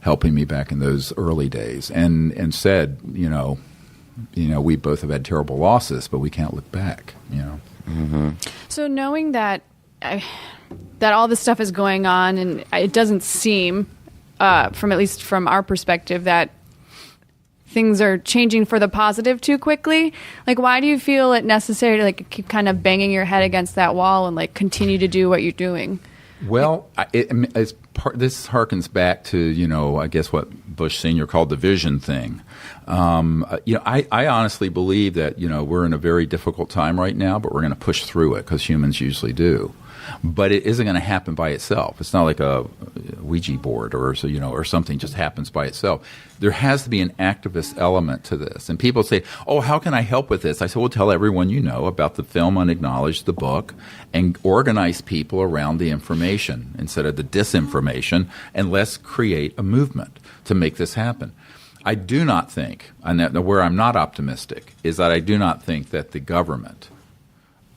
helping me back in those early days, and said, we both have had terrible losses, but we can't look back.
So knowing that all this stuff is going on, and it doesn't seem, from at least from our perspective, that things are changing for the positive too quickly. Like, why do you feel it necessary to like keep kind of banging your head against that wall and like continue to do what you're doing?
Well, this harkens back to, I guess what Bush Sr. called the vision thing. I honestly believe that, we're in a very difficult time right now, but we're going to push through it because humans usually do. But it isn't going to happen by itself. It's not like a Ouija board or something just happens by itself. There has to be an activist element to this. And people say, oh, how can I help with this? I said, well, tell everyone you know about the film Unacknowledged, the book, and organize people around the information instead of the disinformation, and let's create a movement to make this happen. I do not think, and where I'm not optimistic, is that I do not think that the government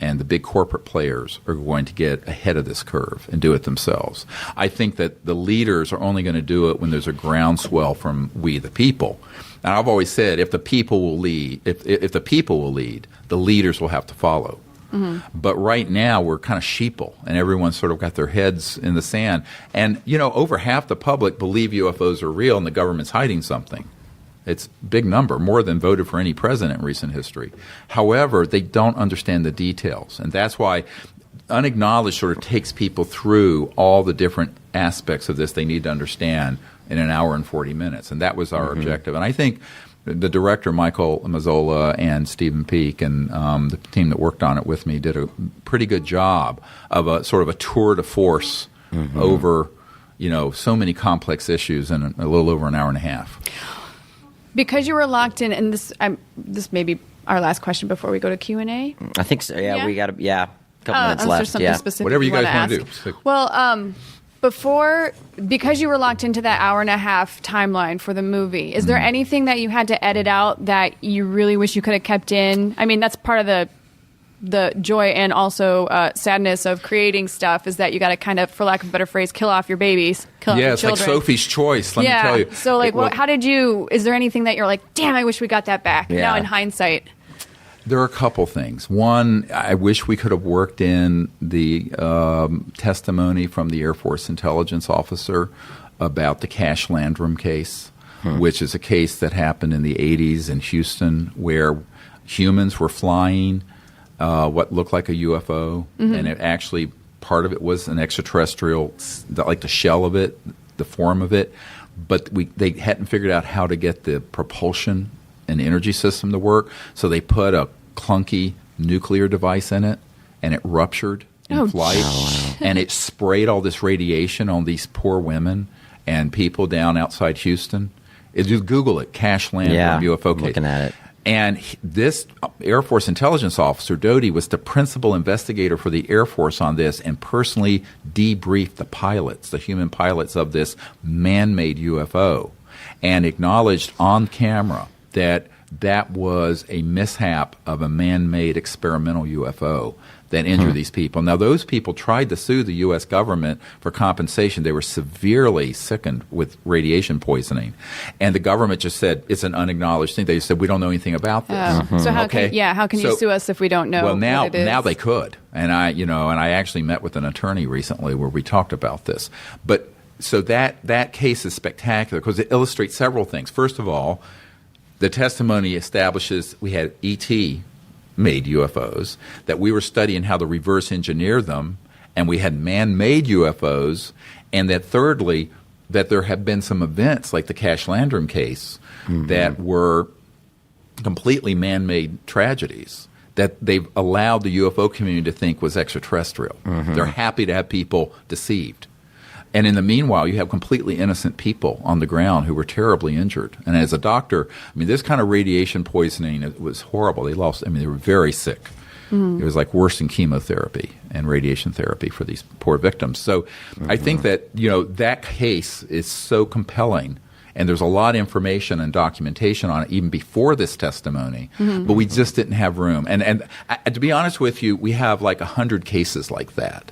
and the big corporate players are going to get ahead of this curve and do it themselves. I think that the leaders are only going to do it when there's a groundswell from we, the people. And I've always said, if the people will lead, if the people will lead, the leaders will have to follow. Mm-hmm. But right now, we're kind of sheeple, and everyone's sort of got their heads in the sand. And, over half the public believe UFOs are real and the government's hiding something. It's a big number, more than voted for any president in recent history. However, they don't understand the details. And that's why Unacknowledged sort of takes people through all the different aspects of this they need to understand in an hour and 40 minutes. And that was our objective. And I think the director, Michael Mazzola, and Stephen Peake, and the team that worked on it with me did a pretty good job of a sort of a tour de force over, so many complex issues in a little over an hour and a half.
Because you were locked in, and this may be our last question before we go to Q&A.
I think so. Yeah. We got a couple minutes left.
Something specific
whatever you guys want to do.
Well, because you were locked into that hour and a half timeline for the movie, is there anything that you had to edit out that you really wish you could have kept in? I mean, that's part of the joy and also sadness of creating stuff is that you got to kind of, for lack of a better phrase, kill off your babies, kill off your children.
It's like Sophie's Choice, let me tell you.
So, is there anything that you're like, damn, I wish we got that back now in hindsight?
There are a couple things. One, I wish we could have worked in the testimony from the Air Force intelligence officer about the Cash Landrum case, which is a case that happened in the 80s in Houston where humans were flying what looked like a UFO, and it actually, part of it was an extraterrestrial, like the shell of it, the form of it, but they hadn't figured out how to get the propulsion and energy system to work, so they put a clunky nuclear device in it, and it ruptured in flight, and it sprayed all this radiation on these poor women and people down outside Houston. Just Google it, Cash Landrum UFO case.
Looking at it.
And this Air Force intelligence officer, Doty, was the principal investigator for the Air Force on this and personally debriefed the pilots, the human pilots of this man-made UFO, and acknowledged on camera that that was a mishap of a man-made experimental UFO that injured these people. Now, those people tried to sue the U.S. government for compensation. They were severely sickened with radiation poisoning. And the government just said, it's an unacknowledged thing. They just said, we don't know anything about this.
So how can you sue us if we don't know
what it is?
Now
they could. And I actually met with an attorney recently where we talked about this. But so that case is spectacular because it illustrates several things. First of all, the testimony establishes we had ET made UFOs, that we were studying how to reverse engineer them, and we had man-made UFOs, and that thirdly, that there have been some events like the Cash Landrum case that were completely man-made tragedies that they've allowed the UFO community to think was extraterrestrial. They're happy to have people deceived. And in the meanwhile, you have completely innocent people on the ground who were terribly injured. And as a doctor, this kind of radiation poisoning, it was horrible. They were very sick. It was like worse than chemotherapy and radiation therapy for these poor victims. So I think that, that case is so compelling. And there's a lot of information and documentation on it even before this testimony. But we just didn't have room. And to be honest with you, we have like 100 cases like that.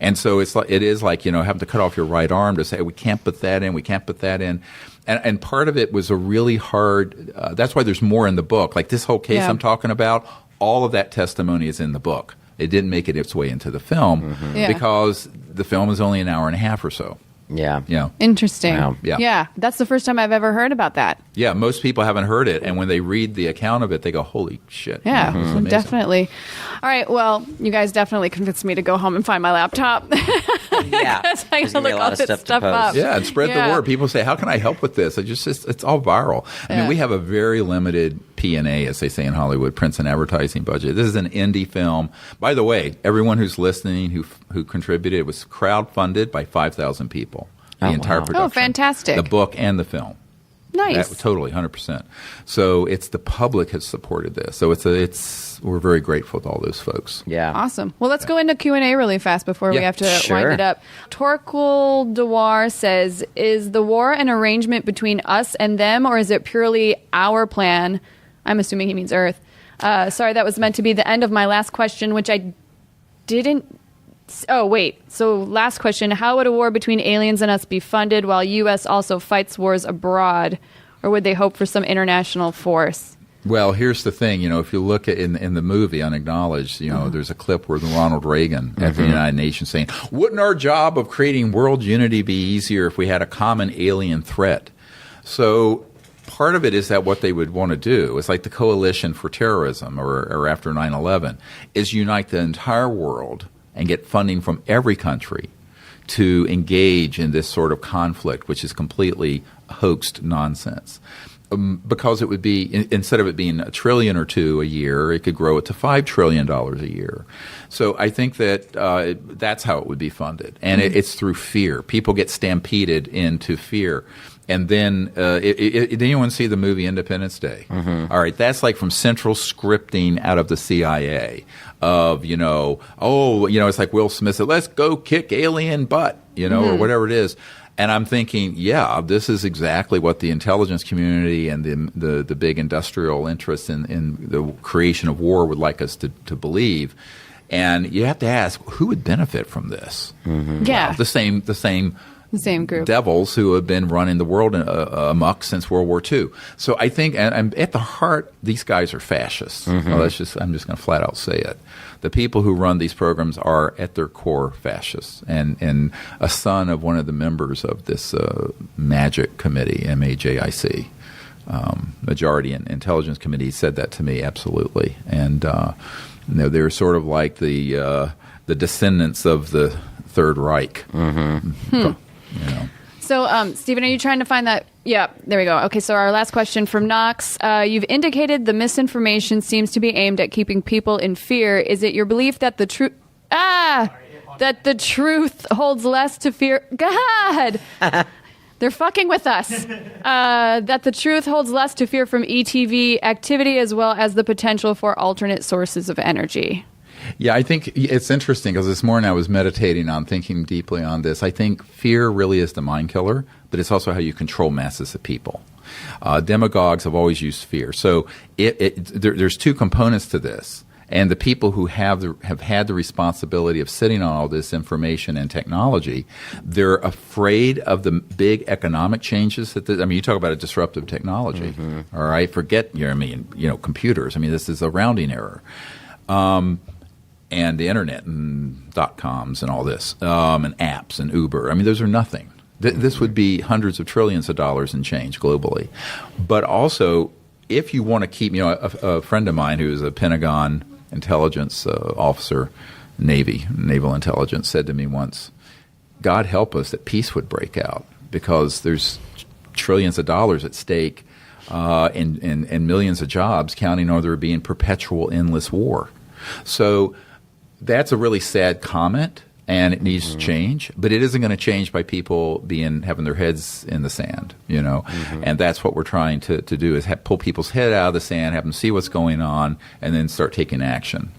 And so it is like, having to cut off your right arm to say, we can't put that in, we can't put that in. And part of it was a really hard, that's why there's more in the book. Like this whole case I'm talking about, all of that testimony is in the book. It didn't make its way into the film because the film is only an hour and a half or so.
Yeah.
Yeah.
Interesting.
Wow.
Yeah.
That's the first time I've ever heard about that.
Yeah, most people haven't heard it, and when they read the account of it, they go, "Holy shit!"
Yeah,
this is amazing.
definitely. All right, well, you guys definitely convinced me to go home and find my laptop.
Yeah.
I
There's
gotta
gonna be a
look
lot
all
of
this
stuff to
stuff
post.
up.
Yeah, and spread
Yeah.
the word. People say, "How can I help with this?" It's all viral. I mean, we have a very limited P&A, as they say in Hollywood, prints and advertising budget. This is an indie film. By the way, everyone who's listening who contributed, it was crowdfunded by 5,000 people. The entire
wow.
production.
Oh, fantastic.
The book and the film.
Nice.
Totally, 100%. So it's the public has supported this. So we're very grateful to all those folks.
Yeah.
Awesome. Well, let's go into Q&A really fast before we
Yeah,
have to
sure.
wind it up. Torquil Dewar says, is the war an arrangement between us and them, or is it purely our plan? I'm assuming he means Earth. Sorry, that was meant to be the end of my last question, which I didn't... Oh, wait. So last question. How would a war between aliens and us be funded while U.S. also fights wars abroad? Or would they hope for some international force?
Well, here's the thing. If you look at in the movie Unacknowledged, there's a clip where Ronald Reagan at the United Nations saying, "Wouldn't our job of creating world unity be easier if we had a common alien threat?" So part of it is that what they would want to do is like the Coalition for Terrorism or after 9/11 is unite the entire world and get funding from every country to engage in this sort of conflict, which is completely hoaxed nonsense. Because it would be, instead of it being $1 trillion or $2 trillion a year, it could grow it to $5 trillion a year. So I think that that's how it would be funded. And it's through fear. People get stampeded into fear. And then, did anyone see the movie Independence Day? Mm-hmm. All right, that's like from central scripting out of the CIA of, it's like Will Smith said, "Let's go kick alien butt," or whatever it is. And I'm thinking, yeah, this is exactly what the intelligence community and the big industrial interests in the creation of war would like us to believe. And you have to ask, who would benefit from this?
Mm-hmm. Yeah.
Well, the same
group.
devils who have been running the world amok since World War II. So I think, and at the heart, these guys are fascists.
Mm-hmm.
Well, I'm just going to flat out say it. The people who run these programs are at their core fascists. And a son of one of the members of this MAGIC committee, MAJIC, Majority and Intelligence Committee, said that to me absolutely. And they're sort of like the descendants of the Third Reich. Mm-hmm.
So, Stephen, are you trying to find that? Yeah, there we go. Okay, so our last question from Knox. You've indicated the misinformation seems to be aimed at keeping people in fear. Is it your belief that the truth... that the truth holds less to fear... God! They're fucking with us. That the truth holds less to fear from ETV activity as well as the potential for alternate sources of energy.
Yeah, I think it's interesting because this morning I was meditating on thinking deeply on this. I think fear really is the mind killer, but it's also how you control masses of people. Demagogues have always used fear. So there's two components to this. And the people who have had the responsibility of sitting on all this information and technology, they're afraid of the big economic changes. You talk about a disruptive technology. Mm-hmm. All right, forget computers. This is a rounding error. And the internet and .coms and all this, and apps and Uber. Those are nothing. This would be hundreds of trillions of dollars in change globally. But also, if you want to keep, a friend of mine who is a Pentagon intelligence officer, naval intelligence, said to me once, God help us that peace would break out because there's trillions of dollars at stake and millions of jobs, counting on there being perpetual endless war. So that's a really sad comment, and it needs to change. But it isn't going to change by people having their heads in the sand, And that's what we're trying to do is pull people's head out of the sand, have them see what's going on, and then start taking action.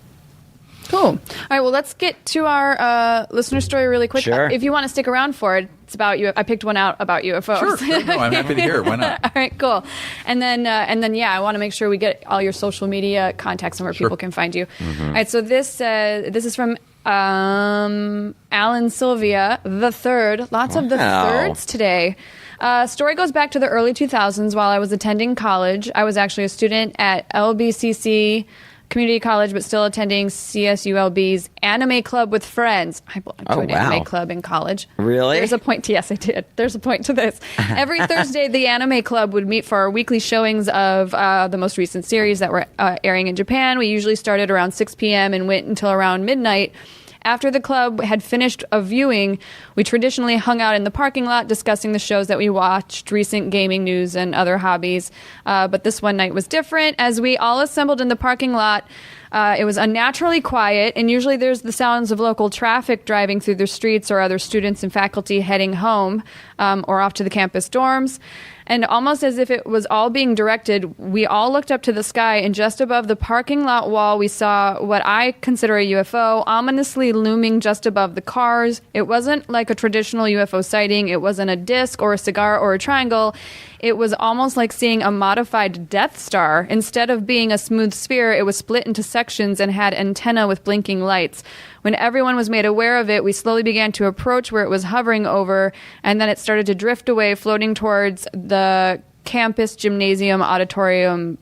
Cool. All right, well, let's get to our listener story really quick.
Sure.
If you want to stick around for it, it's about you. I picked one out about UFOs.
Sure. No, I'm happy to hear it. Why not?
All right, cool. And then, I want to make sure we get all your social media contacts and where people can find you. Mm-hmm. All right, so this is from Alan Sylvia the Third. Lots of the thirds today. Story goes back to the early 2000s while I was attending college. I was actually a student at LBCC community college, but still attending CSULB's anime club with friends. I belonged to an anime club in college.
Really?
There's a point. Yes, I did. There's a point to this. Every Thursday, the anime club would meet for our weekly showings of the most recent series that were airing in Japan. We usually started around 6 p.m. and went until around midnight. After the club had finished a viewing, we traditionally hung out in the parking lot discussing the shows that we watched, recent gaming news, and other hobbies. But this one night was different. As we all assembled in the parking lot, it was unnaturally quiet, and usually there's the sounds of local traffic driving through the streets or other students and faculty heading home or off to the campus dorms. And almost as if it was all being directed, we all looked up to the sky, and just above the parking lot wall, we saw what I consider a UFO ominously looming just above the cars. It wasn't like a traditional UFO sighting. It wasn't a disc or a cigar or a triangle. It was almost like seeing a modified Death Star. Instead of being a smooth sphere, it was split into sections and had antennae with blinking lights. When everyone was made aware of it, we slowly began to approach where it was hovering over, and then it started to drift away, floating towards the campus gymnasium auditorium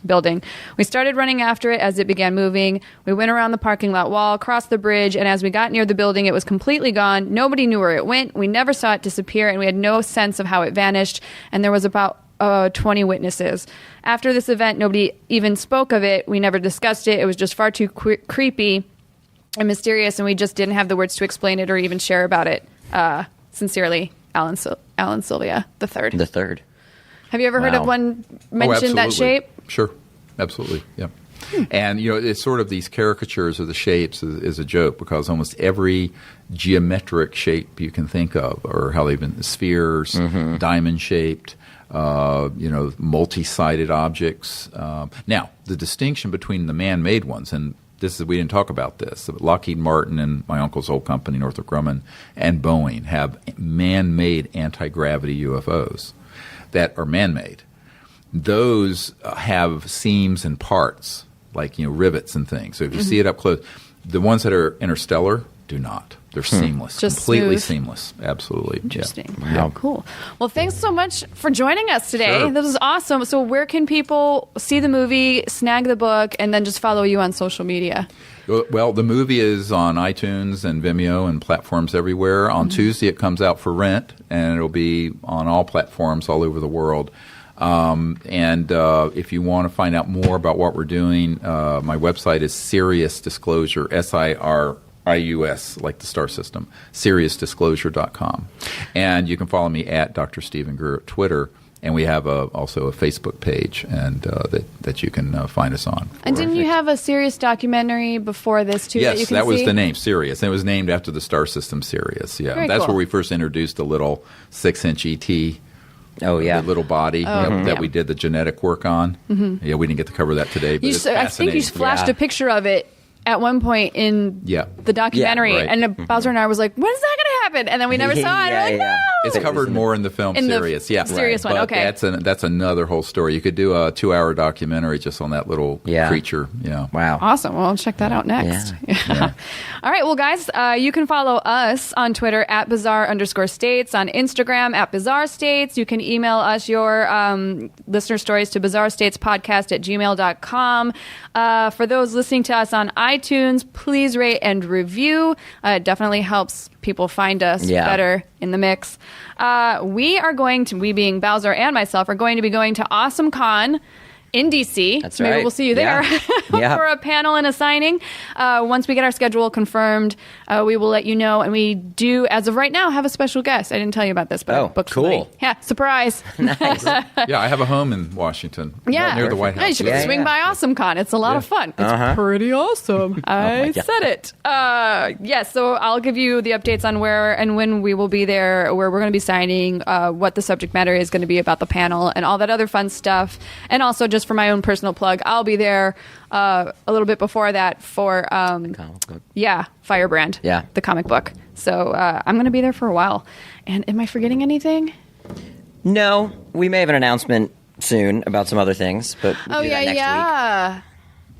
building. We started running after it as it began moving. We went around the parking lot wall, crossed the bridge, and as we got near the building, it was completely gone. Nobody knew where it went. We never saw it disappear, and we had no sense of how it vanished, and there was about 20 witnesses. After this event, nobody even spoke of it. We never discussed it. It was just far too creepy and mysterious, and we just didn't have the words to explain it or even share about it. Sincerely, Alan Sylvia the third.
The third.
Have you ever heard of one mention that shape?
Sure, absolutely, yeah. And it's sort of these caricatures of the shapes is a joke, because almost every geometric shape you can think of, or how they've been spheres, diamond shaped, multi-sided objects. Now, the distinction between the man-made ones, and we didn't talk about this. Lockheed Martin and my uncle's old company, Northrop Grumman, and Boeing have man-made anti-gravity UFOs that are man-made. Those have seams and parts, like rivets and things. So if you see it up close, the ones that are interstellar do not. They're seamless,
just
completely
smooth.
seamless. Absolutely.
Interesting.
Yeah.
Wow. Cool. Well, thanks so much for joining us today.
Sure.
This was awesome. So where can people see the movie, snag the book, and then just follow you on social media?
Well, the movie is on iTunes and Vimeo and platforms everywhere. On Tuesday, it comes out for rent, and it'll be on all platforms all over the world. If you want to find out more about what we're doing, my website is Sirius Disclosure, SIRIUS, like the star system, SiriusDisclosure.com. And you can follow me at Dr. Stephen Greer at Twitter. And we have also a Facebook page and that you can find us on.
And didn't you have a Sirius documentary before this, too,
yes,
that you can
that was
see?
the name, Sirius. And it was named after the star system Sirius. Yeah,
Very
that's
cool.
where we first introduced the little 6-inch ET.
Oh, yeah.
The little body that we did the genetic work on. Yeah, we didn't get to cover that today, but it's
I think you
fascinating.
flashed a picture of it at one point in the documentary,
right.
and Bowser and I was like, "When's that going to happen?" And then we never saw it.
Yeah,
We're like,
yeah.
"No!"
It's covered more in the film
In the
Sirius. Yeah,
Sirius one,
But
okay.
that's another whole story. You could do a 2-hour documentary just on that little creature. Yeah.
Wow.
Awesome. Well, I'll check that out next.
Yeah.
All right. Well, guys, you can follow us on Twitter at bizarre_states, on Instagram at bizarre states. You can email us your listener stories to bizarrestatespodcast@gmail.com. For those listening to us on iTunes, please rate and review. It definitely helps people find us better in the mix. We being Bowser and myself, are going to be going to Awesome Con in DC.
That's
Maybe
right.
we'll see you there
Yeah.
for a panel and a signing. Once we get our schedule confirmed, we will let you know. And we do, as of right now, have a special guest. I didn't tell you about this, but I booked
cool.
somebody. Yeah, surprise.
Nice.
Yeah, I have a home in Washington.
Yeah.
Near the White
Yeah, you
House.
should
Yeah,
swing
yeah.
by Awesome Con. It's a lot of fun. It's pretty awesome. I
God.
said it. Yes, so I'll give you the updates on where and when we will be there, where we're going to be signing, what the subject matter is going to be about the panel, and all that other fun stuff. And also, just for my own personal plug, I'll be there a little bit before that for
Comic book.
Firebrand, the comic book. So I'm going to be there for a while. And am I forgetting anything?
No, we may have an announcement soon about some other things, but we'll do that next week.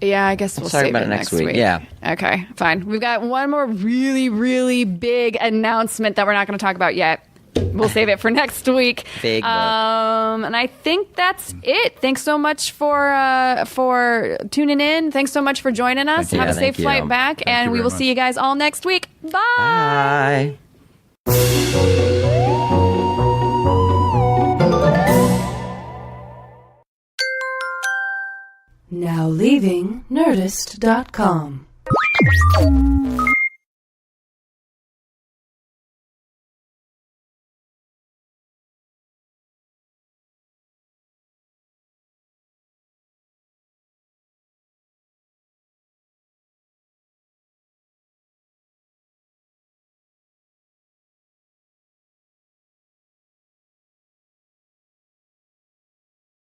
Yeah, I guess we'll
Let's talk
save
about
it
it
next
next
week.
week. Yeah.
Okay, fine. We've got one more really, really big announcement that we're not going to talk about yet. We'll save it for next week.
Big book.
And I think that's it. Thanks so much for tuning in. Thanks so much for joining us.
Thank you.
Have a safe
Thank you.
flight back,
Thank
and
you
we
very
will
much.
see you guys all next week. Bye.
Bye.
Now leaving Nerdist.com.